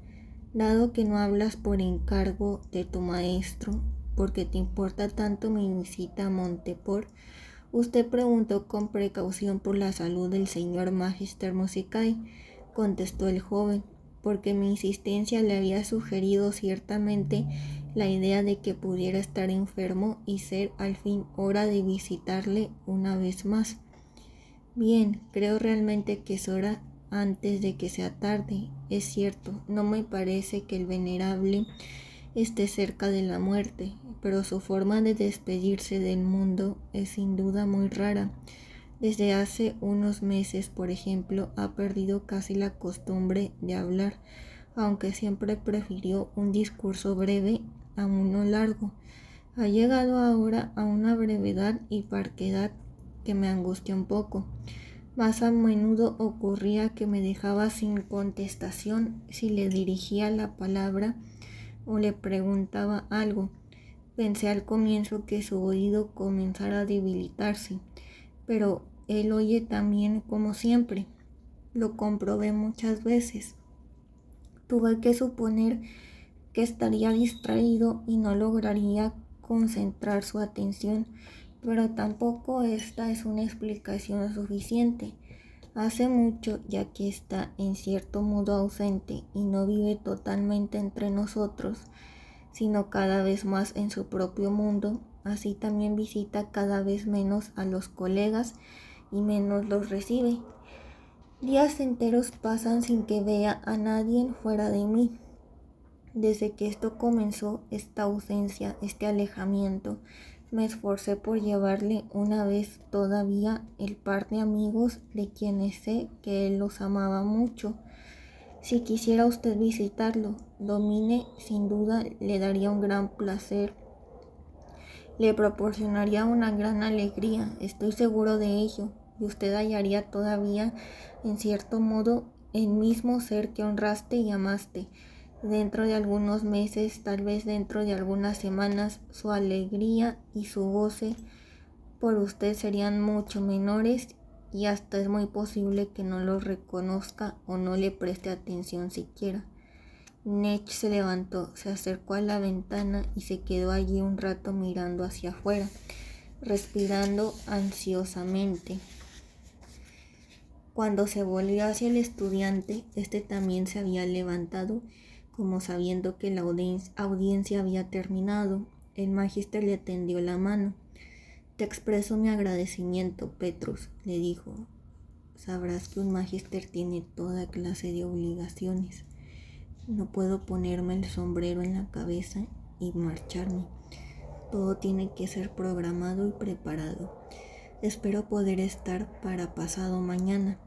A: dado que no hablas por encargo de tu maestro, porque te importa tanto mi visita a Monteport, usted preguntó con precaución por la salud del señor Magister Musicae, contestó el joven, porque mi insistencia le había sugerido ciertamente la idea de que pudiera estar enfermo y ser al fin hora de visitarle una vez más. Bien, creo realmente que es hora antes de que sea tarde. Es cierto, no me parece que el venerable esté cerca de la muerte, pero su forma de despedirse del mundo es sin duda muy rara. Desde hace unos meses, por ejemplo, ha perdido casi la costumbre de hablar, aunque siempre prefirió un discurso breve a uno largo. Ha llegado ahora a una brevedad y parquedad que me angustia un poco. Más a menudo ocurría que me dejaba sin contestación si le dirigía la palabra o le preguntaba algo. Pensé al comienzo que su oído comenzara a debilitarse, pero él oye también como siempre. Lo comprobé muchas veces. Tuve que suponer que estaría distraído y no lograría concentrar su atención, pero tampoco esta es una explicación suficiente. Hace mucho ya que está en cierto modo ausente y no vive totalmente entre nosotros, sino cada vez más en su propio mundo. Así también visita cada vez menos a los colegas y menos los recibe. Días enteros pasan sin que vea a nadie fuera de mí. Desde que esto comenzó, esta ausencia, este alejamiento, me esforcé por llevarle una vez todavía el par de amigos de quienes sé que él los amaba mucho. Si quisiera usted visitarlo, Domine, sin duda le daría un gran placer, le proporcionaría una gran alegría, estoy seguro de ello, y usted hallaría todavía, en cierto modo, el mismo ser que honraste y amaste. Dentro de algunos meses, tal vez dentro de algunas semanas, su alegría y su goce por usted serían mucho menores y hasta es muy posible que no lo reconozca o no le preste atención siquiera. Nech se levantó, se acercó a la ventana y se quedó allí un rato mirando hacia afuera, respirando ansiosamente. Cuando se volvió hacia el estudiante, este también se había levantado, como sabiendo que la audiencia había terminado. El magíster le tendió la mano. «Te expreso mi agradecimiento, Petrus», le dijo. «Sabrás que un magíster tiene toda clase de obligaciones. No puedo ponerme el sombrero en la cabeza y marcharme. Todo tiene que ser programado y preparado. Espero poder estar para pasado mañana.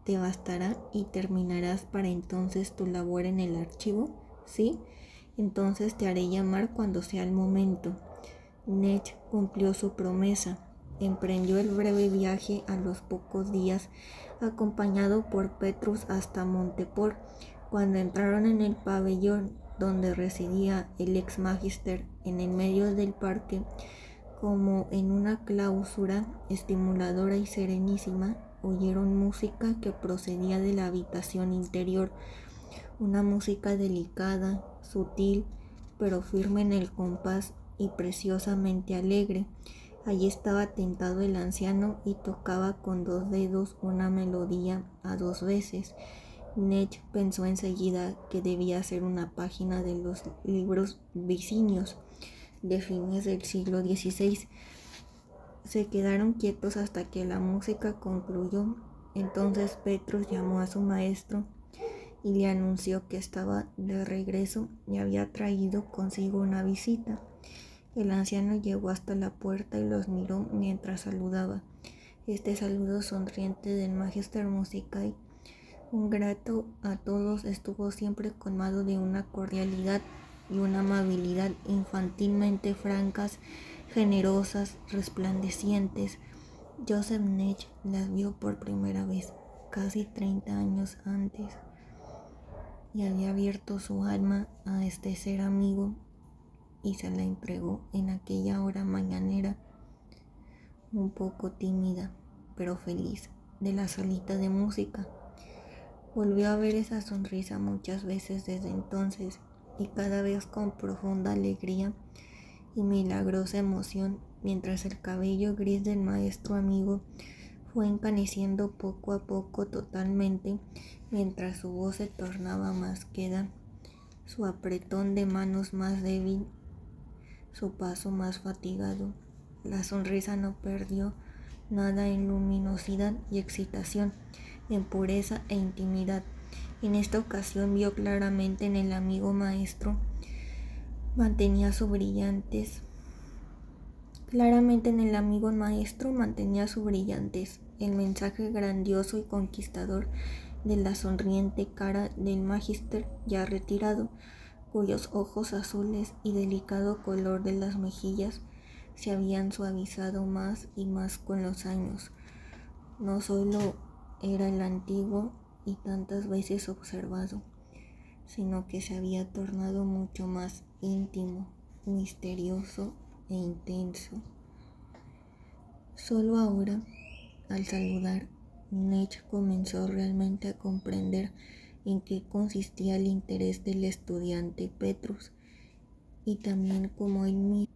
A: ¿Te bastará y terminarás para entonces tu labor en el archivo? ¿Sí? Entonces te haré llamar cuando sea el momento». Nech cumplió su promesa. Emprendió el breve viaje a los pocos días, acompañado por Petrus hasta Montepor. Cuando entraron en el pabellón donde residía el ex magíster, en el medio del parque, como en una clausura estimuladora y serenísima, oyeron música que procedía de la habitación interior, una música delicada, sutil, pero firme en el compás y preciosamente alegre. Allí estaba tentado el anciano y tocaba con 2 dedos una melodía a 2 veces. Nech pensó enseguida que debía ser una página de los libros vicinios de fines del siglo XVI. Se quedaron quietos hasta que la música concluyó. Entonces Petrus llamó a su maestro y le anunció que estaba de regreso y había traído consigo una visita. El anciano llegó hasta la puerta y los miró mientras saludaba. Este saludo sonriente del Magister Musicae, un grato a todos, estuvo siempre colmado de una cordialidad y una amabilidad infantilmente francas, generosas, resplandecientes. Joseph Nech las vio por primera vez casi 30 años antes y había abierto su alma a este ser amigo y se la entregó en aquella hora mañanera, un poco tímida pero feliz, de la salita de música. Volvió a ver esa sonrisa muchas veces desde entonces, y cada vez con profunda alegría y milagrosa emoción, mientras el cabello gris del maestro amigo fue encaneciendo poco a poco totalmente, mientras su voz se tornaba más queda, su apretón de manos más débil, su paso más fatigado. La sonrisa no perdió nada en luminosidad y excitación, en pureza e intimidad. En esta ocasión vio claramente en el amigo maestro mantenía su brillantez. El mensaje grandioso y conquistador de la sonriente cara del magíster ya retirado, cuyos ojos azules y delicado color de las mejillas se habían suavizado más y más con los años. No solo era el antiguo y tantas veces observado, sino que se había tornado mucho más íntimo, misterioso e intenso. Solo ahora, al saludar, Nech comenzó realmente a comprender en qué consistía el interés del estudiante Petrus, y también cómo él mismo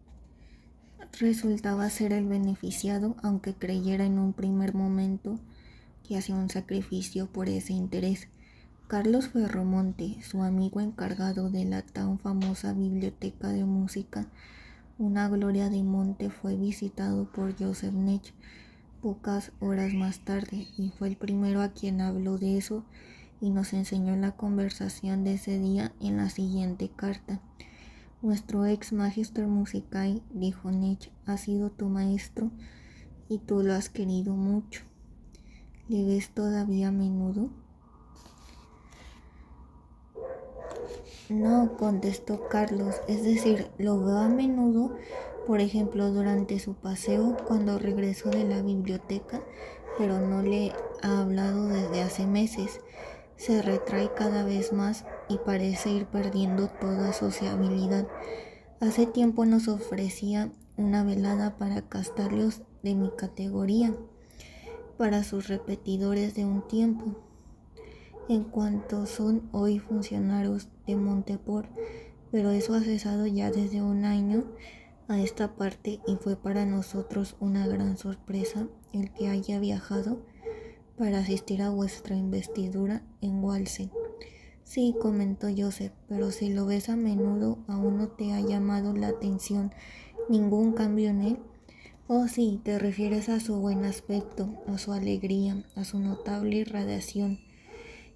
A: resultaba ser el beneficiado, aunque creyera en un primer momento que hacía un sacrificio por ese interés. Carlos Ferromonte, su amigo encargado de la tan famosa biblioteca de música, una gloria de monte, fue visitado por Joseph Nech pocas horas más tarde y fue el primero a quien habló de eso y nos enseñó la conversación de ese día en la siguiente carta. «Nuestro ex Magister Musicae», dijo Nech, «ha sido tu maestro y tú lo has querido mucho. ¿Le ves todavía a menudo?» «No», contestó Carlos, «es decir, lo veo a menudo, por ejemplo, durante su paseo cuando regresó de la biblioteca, pero no le ha hablado desde hace meses. Se retrae cada vez más y parece ir perdiendo toda sociabilidad. Hace tiempo nos ofrecía una velada para castalios de mi categoría, para sus repetidores de un tiempo, en cuanto son hoy funcionarios de Monteport, pero eso ha cesado ya desde un año a esta parte y fue para nosotros una gran sorpresa el que haya viajado para asistir a vuestra investidura en Walsen. Sí, comentó Joseph, pero si lo ves a menudo, aún no te ha llamado la atención ningún cambio en él. Oh, sí, te refieres a su buen aspecto, a su alegría, a su notable irradiación.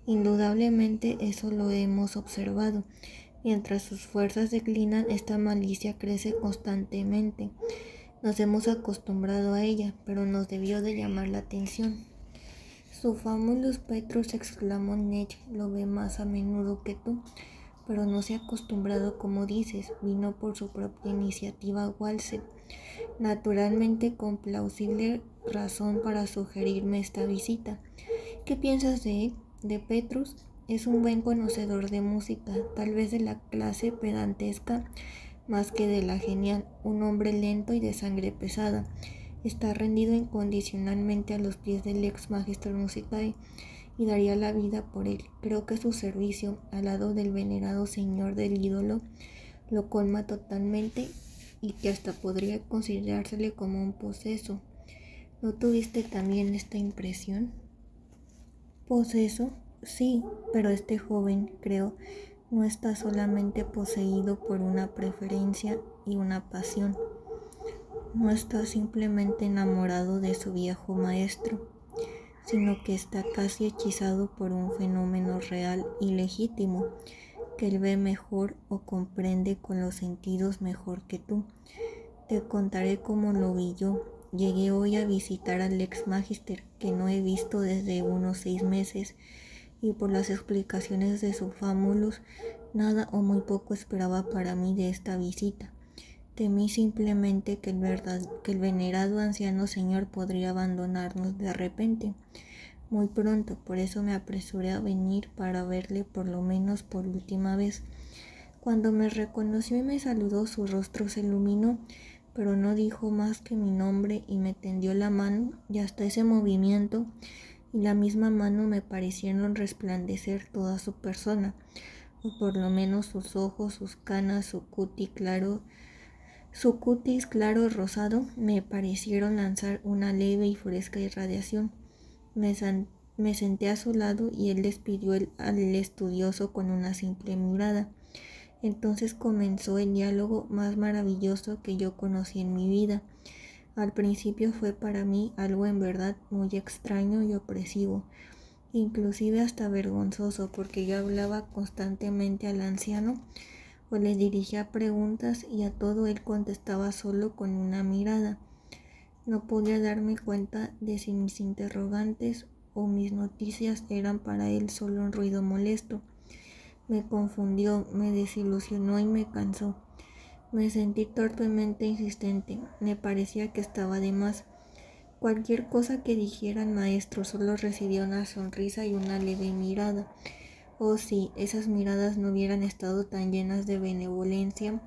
A: Indudablemente eso lo hemos observado. Mientras sus fuerzas declinan, esta malicia crece constantemente. Nos hemos acostumbrado a ella, pero nos debió de llamar la atención. Su Famulus Petrus, exclamó Ned, lo ve más a menudo que tú, pero no se ha acostumbrado como dices, vino por su propia iniciativa a Walsen, naturalmente con plausible razón para sugerirme esta visita. ¿Qué piensas de él? De Petrus? Es un buen conocedor de música, tal vez de la clase pedantesca más que de la genial, un hombre lento y de sangre pesada. Está rendido incondicionalmente a los pies del ex Magister Musicae y daría la vida por él. Creo que su servicio, al lado del venerado señor del ídolo, lo colma totalmente y que hasta podría considerársele como un poseso. ¿No tuviste también esta impresión? ¿Poseso? Sí, pero este joven, creo, no está solamente poseído por una preferencia y una pasión. No está simplemente enamorado de su viejo maestro, sino que está casi hechizado por un fenómeno real y legítimo, que él ve mejor o comprende con los sentidos mejor que tú. Te contaré cómo lo vi yo. Llegué hoy a visitar al ex magister, que no he visto desde unos 6 meses, y por las explicaciones de su Famulus, nada o muy poco esperaba para mí de esta visita. Temí simplemente que el venerado anciano señor podría abandonarnos de repente, muy pronto, por eso me apresuré a venir para verle por lo menos por última vez. Cuando me reconoció y me saludó, su rostro se iluminó, pero no dijo más que mi nombre y me tendió la mano, y hasta ese movimiento y la misma mano me parecieron resplandecer toda su persona, o por lo menos sus ojos, sus canas, su cutis claro rosado me parecieron lanzar una leve y fresca irradiación. Me senté a su lado y él despidió al estudioso con una simple mirada. Entonces comenzó el diálogo más maravilloso que yo conocí en mi vida. Al principio fue para mí algo en verdad muy extraño y opresivo, inclusive hasta vergonzoso, porque yo hablaba constantemente al anciano o le dirigía preguntas y a todo él contestaba solo con una mirada. No podía darme cuenta de si mis interrogantes o mis noticias eran para él solo un ruido molesto. Me confundió, me desilusionó y me cansó. Me sentí torpemente insistente, me parecía que estaba de más. Cualquier cosa que dijera el maestro solo recibía una sonrisa y una leve mirada. Oh, si esas miradas no hubieran estado tan llenas de benevolencia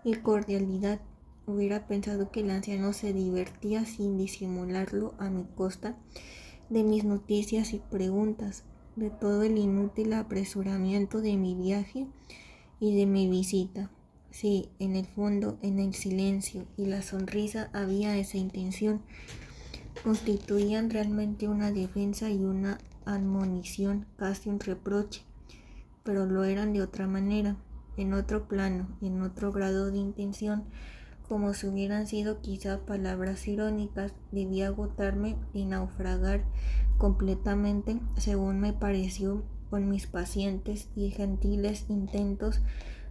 A: y cordialidad, hubiera pensado que el anciano se divertía sin disimularlo a mi costa de mis noticias y preguntas, de todo el inútil apresuramiento de mi viaje y de mi visita. Sí, en el fondo, en el silencio y la sonrisa había esa intención. Constituían realmente una defensa y una admonición, casi un reproche, pero lo eran de otra manera, en otro plano, en otro grado de intención, como si hubieran sido quizá palabras irónicas. Debía agotarme y naufragar completamente, según me pareció, con mis pacientes y gentiles intentos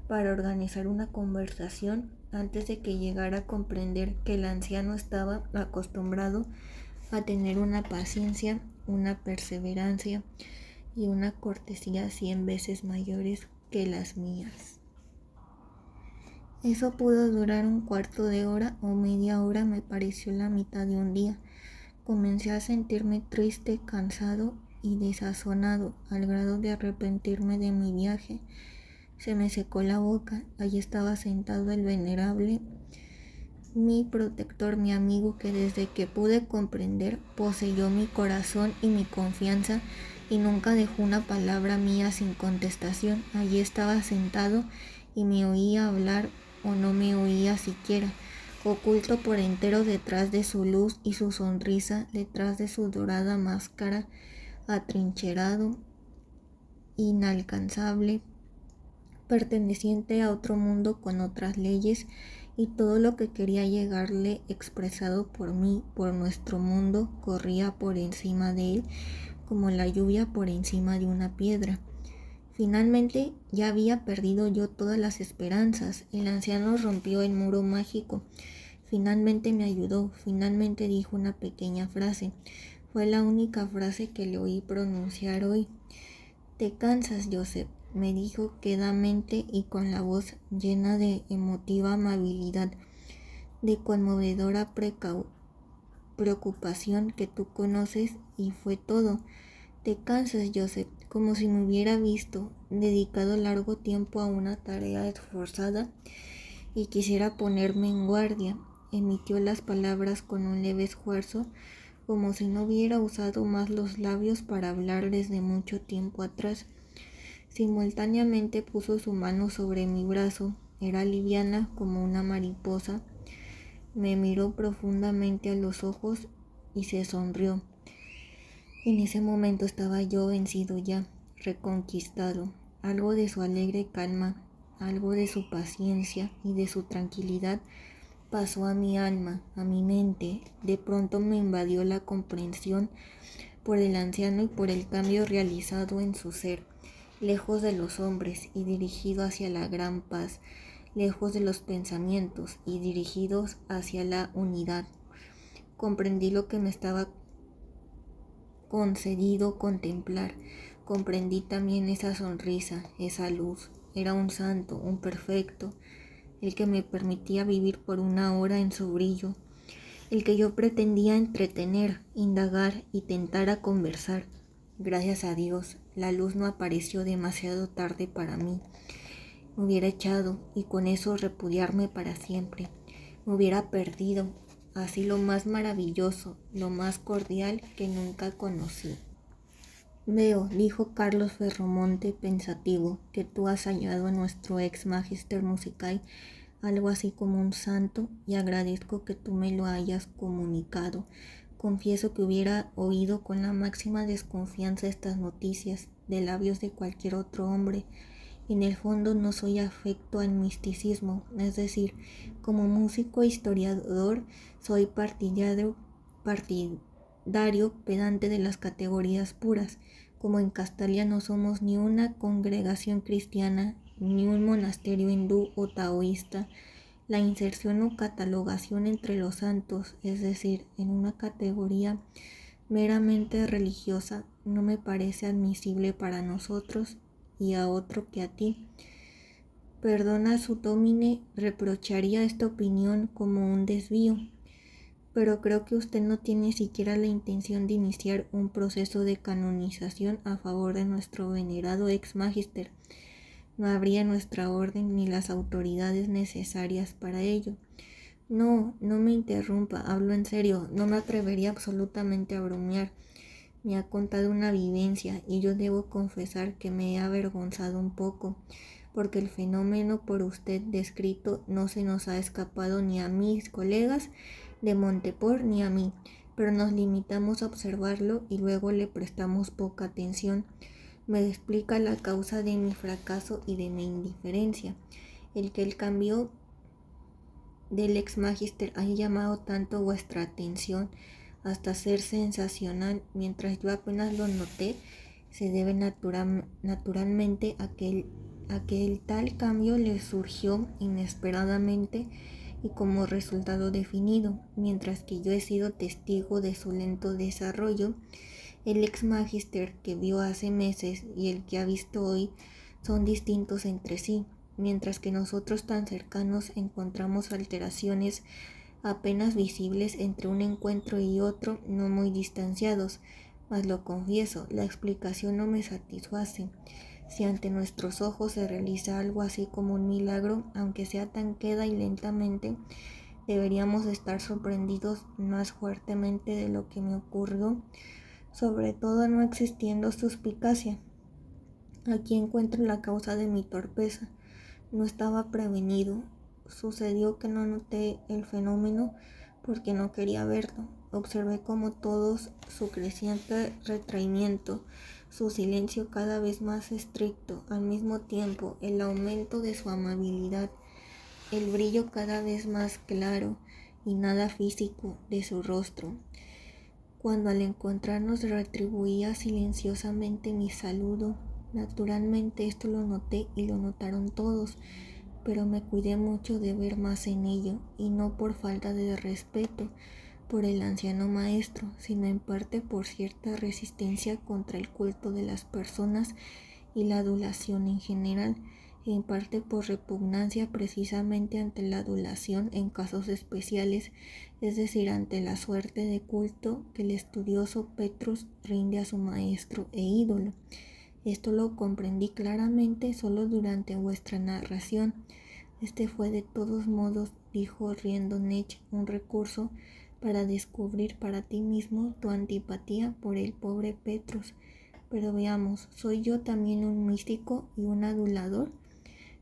A: para organizar una conversación antes de que llegara a comprender que el anciano estaba acostumbrado a tener una paciencia, una perseverancia y una cortesía 100 veces mayores que las mías. Eso pudo durar un cuarto de hora o media hora, me pareció la mitad de un día. Comencé a sentirme triste, cansado y desazonado, al grado de arrepentirme de mi viaje. Se me secó la boca. Allí estaba sentado el venerable mi protector, mi amigo, que desde que pude comprender poseyó mi corazón y mi confianza y nunca dejó una palabra mía sin contestación. Allí estaba sentado y me oía hablar o no me oía siquiera, oculto por entero detrás de su luz y su sonrisa, detrás de su dorada máscara, atrincherado, inalcanzable, perteneciente a otro mundo con otras leyes, y todo lo que quería llegarle expresado por mí, por nuestro mundo, corría por encima de él como la lluvia por encima de una piedra. Finalmente ya había perdido yo todas las esperanzas. El anciano rompió el muro mágico. Finalmente me ayudó. Finalmente dijo una pequeña frase. Fue la única frase que le oí pronunciar hoy. «Te cansas, Joseph», me dijo quedamente y con la voz llena de emotiva amabilidad, de conmovedora preocupación que tú conoces, y fue todo. «Te cansas, Joseph», como si me hubiera visto, dedicado largo tiempo a una tarea esforzada y quisiera ponerme en guardia. Emitió las palabras con un leve esfuerzo, como si no hubiera usado más los labios para hablar desde mucho tiempo atrás. Simultáneamente puso su mano sobre mi brazo. Era liviana como una mariposa. Me miró profundamente a los ojos y se sonrió. En ese momento estaba yo vencido ya, reconquistado. Algo de su alegre calma, algo de su paciencia y de su tranquilidad pasó a mi alma, a mi mente. De pronto me invadió la comprensión por el anciano y por el cambio realizado en su ser, lejos de los hombres y dirigido hacia la gran paz, lejos de los pensamientos y dirigidos hacia la unidad. Comprendí lo que me estaba concedido contemplar. Comprendí también esa sonrisa, esa luz. Era un santo, un perfecto, el que me permitía vivir por una hora en su brillo, el que yo pretendía entretener, indagar y tentar a conversar. Gracias a Dios, la luz no apareció demasiado tarde para mí. Me hubiera echado y con eso repudiarme para siempre. Me hubiera perdido, así lo más maravilloso, lo más cordial que nunca conocí. Veo, dijo Carlos Ferromonte pensativo, que tú has hallado en nuestro ex magister musical algo así como un santo, y agradezco que tú me lo hayas comunicado. Confieso que hubiera oído con la máxima desconfianza estas noticias de labios de cualquier otro hombre. En el fondo no soy afecto al misticismo, es decir, como músico e historiador soy partidario pedante de las categorías puras. Como en Castalia no somos ni una congregación cristiana, ni un monasterio hindú o taoísta, la inserción o catalogación entre los santos, es decir, en una categoría meramente religiosa, no me parece admisible para nosotros y a otro que a ti. Perdona su domine, reprocharía esta opinión como un desvío, pero creo que usted no tiene siquiera la intención de iniciar un proceso de canonización a favor de nuestro venerado ex magister. No habría en nuestra orden ni las autoridades necesarias para ello. No me interrumpa, hablo en serio, no me atrevería absolutamente a bromear. Me ha contado una vivencia y yo debo confesar que me he avergonzado un poco, porque el fenómeno por usted descrito no se nos ha escapado ni a mis colegas de Monteport ni a mí, pero nos limitamos a observarlo y luego le prestamos poca atención. Me explica la causa de mi fracaso y de mi indiferencia, el que el cambio del ex magister haya llamado tanto vuestra atención hasta ser sensacional, mientras yo apenas lo noté. Se debe naturalmente a que el tal cambio le surgió inesperadamente y como resultado definido, mientras que yo he sido testigo de su lento desarrollo. El ex magister que vio hace meses y el que ha visto hoy son distintos entre sí, mientras que nosotros tan cercanos encontramos alteraciones apenas visibles entre un encuentro y otro, no muy distanciados. Mas lo confieso, la explicación no me satisface. Si ante nuestros ojos se realiza algo así como un milagro, aunque sea tan queda y lentamente, deberíamos estar sorprendidos más fuertemente de lo que me ocurrió, sobre todo no existiendo suspicacia. Aquí encuentro la causa de mi torpeza. No estaba prevenido. Sucedió que no noté el fenómeno porque no quería verlo. Observé como todos su creciente retraimiento, su silencio cada vez más estricto, al mismo tiempo el aumento de su amabilidad, el brillo cada vez más claro y nada físico de su rostro. Cuando al encontrarnos retribuía silenciosamente mi saludo, naturalmente esto lo noté y lo notaron todos, pero me cuidé mucho de ver más en ello, y no por falta de respeto por el anciano maestro, sino en parte por cierta resistencia contra el culto de las personas y la adulación en general, en parte por repugnancia precisamente ante la adulación en casos especiales, es decir, ante la suerte de culto que el estudioso Petrus rinde a su maestro e ídolo. Esto lo comprendí claramente solo durante vuestra narración. Este fue de todos modos, dijo riendo Nech, un recurso para descubrir para ti mismo tu antipatía por el pobre Petrus. Pero veamos, ¿soy yo también un místico y un adulador?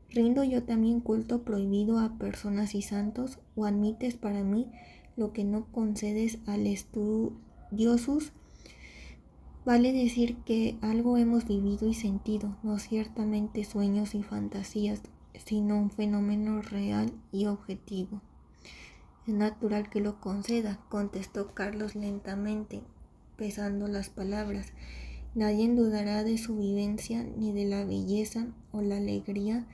A: ¿Rindo yo también culto prohibido a personas y santos? ¿O admites para mí lo que no concedes al estudiosus? Vale decir que algo hemos vivido y sentido, no ciertamente sueños y fantasías, sino un fenómeno real y objetivo. Es natural que lo conceda, contestó Carlos lentamente, pesando las palabras. Nadie dudará de su vivencia ni de la belleza o la alegría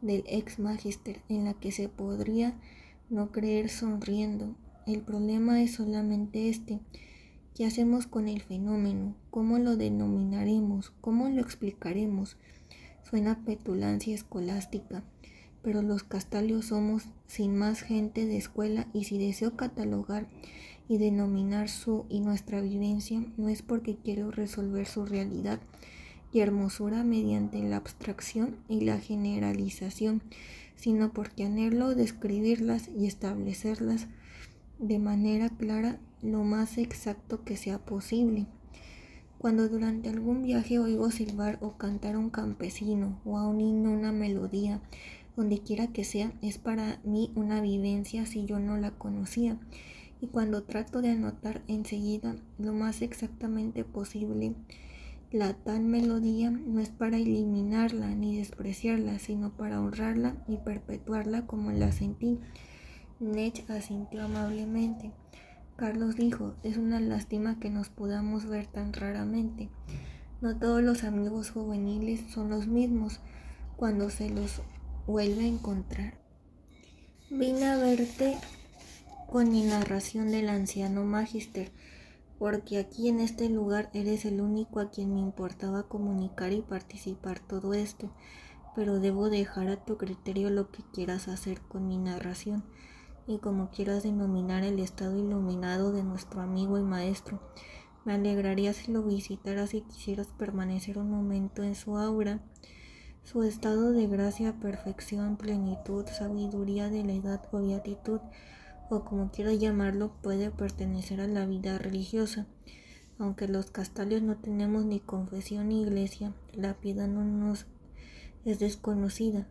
A: del ex magister, en la que se podría no creer sonriendo. El problema es solamente este: ¿qué hacemos con el fenómeno? ¿Cómo lo denominaremos? ¿Cómo lo explicaremos? Suena petulancia escolástica, pero los Castalios somos sin más gente de escuela, y si deseo catalogar y denominar su y nuestra vivencia, no es porque quiero resolver su realidad y hermosura mediante la abstracción y la generalización, sino porque anhelo describirlas y establecerlas de manera clara lo más exacto que sea posible. Cuando durante algún viaje oigo silbar o cantar a un campesino o a un niño una melodía, donde quiera que sea, es para mí una vivencia si yo no la conocía. Y cuando trato de anotar enseguida lo más exactamente posible la tal melodía, no es para eliminarla ni despreciarla, sino para honrarla y perpetuarla como la sentí. Nech asintió amablemente. Carlos dijo: es una lástima que nos podamos ver tan raramente. No todos los amigos juveniles son los mismos cuando se los vuelve a encontrar. Vine a verte con mi narración del anciano magister, porque aquí en este lugar eres el único a quien me importaba comunicar y participar todo esto, pero debo dejar a tu criterio lo que quieras hacer con mi narración, y como quieras denominar el estado iluminado de nuestro amigo y maestro. Me alegraría si lo visitaras y quisieras permanecer un momento en su aura. Su estado de gracia, perfección, plenitud, sabiduría de la edad o beatitud, o como quieras llamarlo, puede pertenecer a la vida religiosa. Aunque los Castalios no tenemos ni confesión ni iglesia, la piedad no nos es desconocida.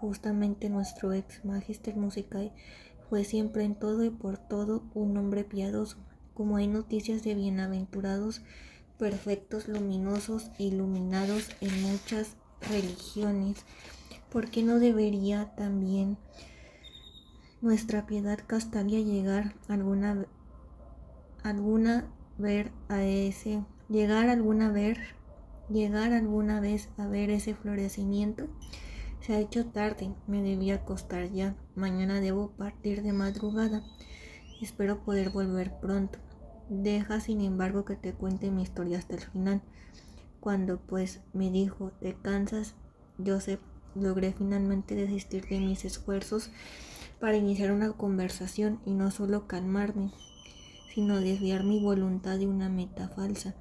A: Justamente nuestro ex magister musicae fue siempre en todo y por todo un hombre piadoso. Como hay noticias de bienaventurados, perfectos, luminosos e iluminados en muchas religiones, ¿por qué no debería también nuestra piedad castalia llegar alguna vez a ver ese florecimiento? Se ha hecho tarde, me debía acostar ya. Mañana debo partir de madrugada. Espero poder volver pronto. Deja, sin embargo, que te cuente mi historia hasta el final. Cuando, pues, me dijo: ¿te cansas, Joseph?, logré finalmente desistir de mis esfuerzos para iniciar una conversación y no solo calmarme, sino desviar mi voluntad de una meta falsa,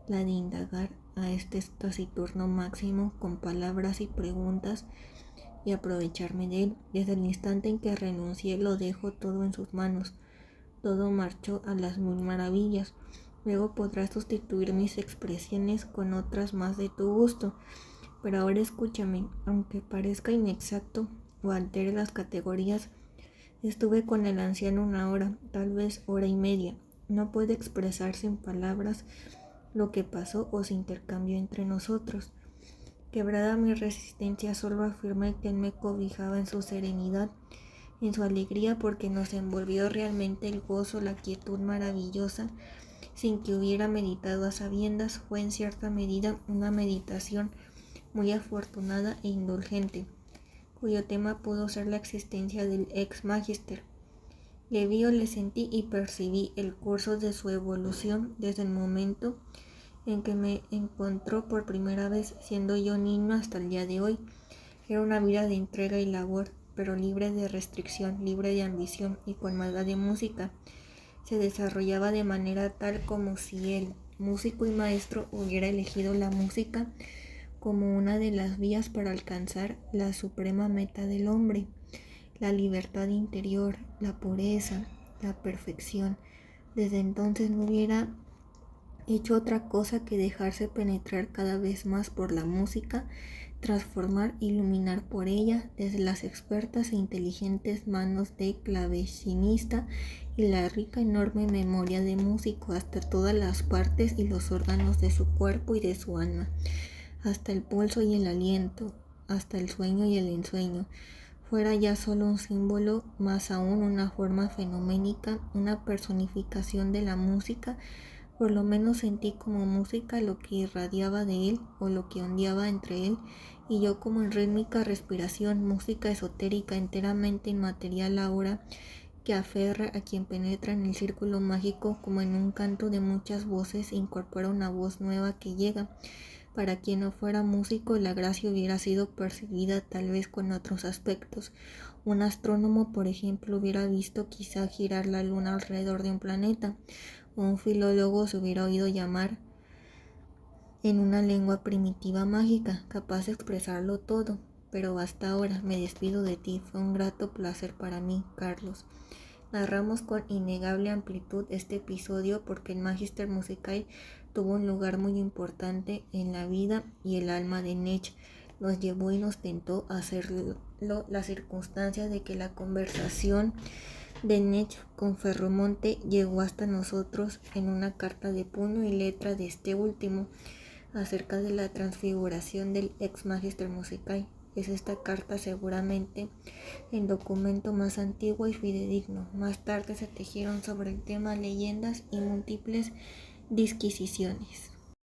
A: la de indagar a este taciturno máximo con palabras y preguntas y aprovecharme de él. Desde el instante en que renuncié lo dejo todo en sus manos. Todo marchó a las mil maravillas. Luego podrás sustituir mis expresiones con otras más de tu gusto. Pero ahora escúchame, aunque parezca inexacto o altere las categorías, estuve con el anciano 1 hora, tal vez hora y media. No puede expresarse en palabras lo que pasó o se intercambió entre nosotros. Quebrada mi resistencia, solo afirmé que él me cobijaba en su serenidad, en su alegría, porque nos envolvió realmente el gozo, la quietud maravillosa, sin que hubiera meditado a sabiendas. Fue en cierta medida una meditación muy afortunada e indulgente, cuyo tema pudo ser la existencia del ex magister. Le vi o le sentí y percibí el curso de su evolución desde el momento en que me encontró por primera vez, siendo yo niño, hasta el día de hoy. Era una vida de entrega y labor, pero libre de restricción, libre de ambición y colmada de música. Se desarrollaba de manera tal como si él, músico y maestro, hubiera elegido la música como una de las vías para alcanzar la suprema meta del hombre, la libertad interior, la pureza, la perfección. Desde entonces no hubiera hecho otra cosa que dejarse penetrar cada vez más por la música, transformar, iluminar por ella, desde las expertas e inteligentes manos de clavecinista y la rica enorme memoria de músico, hasta todas las partes y los órganos de su cuerpo y de su alma, hasta el pulso y el aliento, hasta el sueño y el ensueño. Fuera ya solo un símbolo, más aún una forma fenoménica, una personificación de la música. Por lo menos sentí como música lo que irradiaba de él o lo que ondeaba entre él y yo, como en rítmica respiración, música esotérica enteramente inmaterial ahora, que aferra a quien penetra en el círculo mágico, como en un canto de muchas voces incorpora una voz nueva que llega. Para quien no fuera músico, la gracia hubiera sido percibida tal vez con otros aspectos. Un astrónomo, por ejemplo, hubiera visto quizá girar la luna alrededor de un planeta. Un filólogo se hubiera oído llamar en una lengua primitiva mágica, capaz de expresarlo todo. Pero hasta ahora me despido de ti. Fue un grato placer para mí, Carlos. Narramos con innegable amplitud este episodio porque el Magister Musicae tuvo un lugar muy importante en la vida y el alma de Nech. Nos llevó y nos tentó a hacerlo. La circunstancia de que la conversación de Nech con Ferromonte llegó hasta nosotros en una carta de puño y letra de este último acerca de la transfiguración del ex Magister Musicae. Es esta carta seguramente el documento más antiguo y fidedigno. Más tarde se tejieron sobre el tema leyendas y múltiples disquisiciones.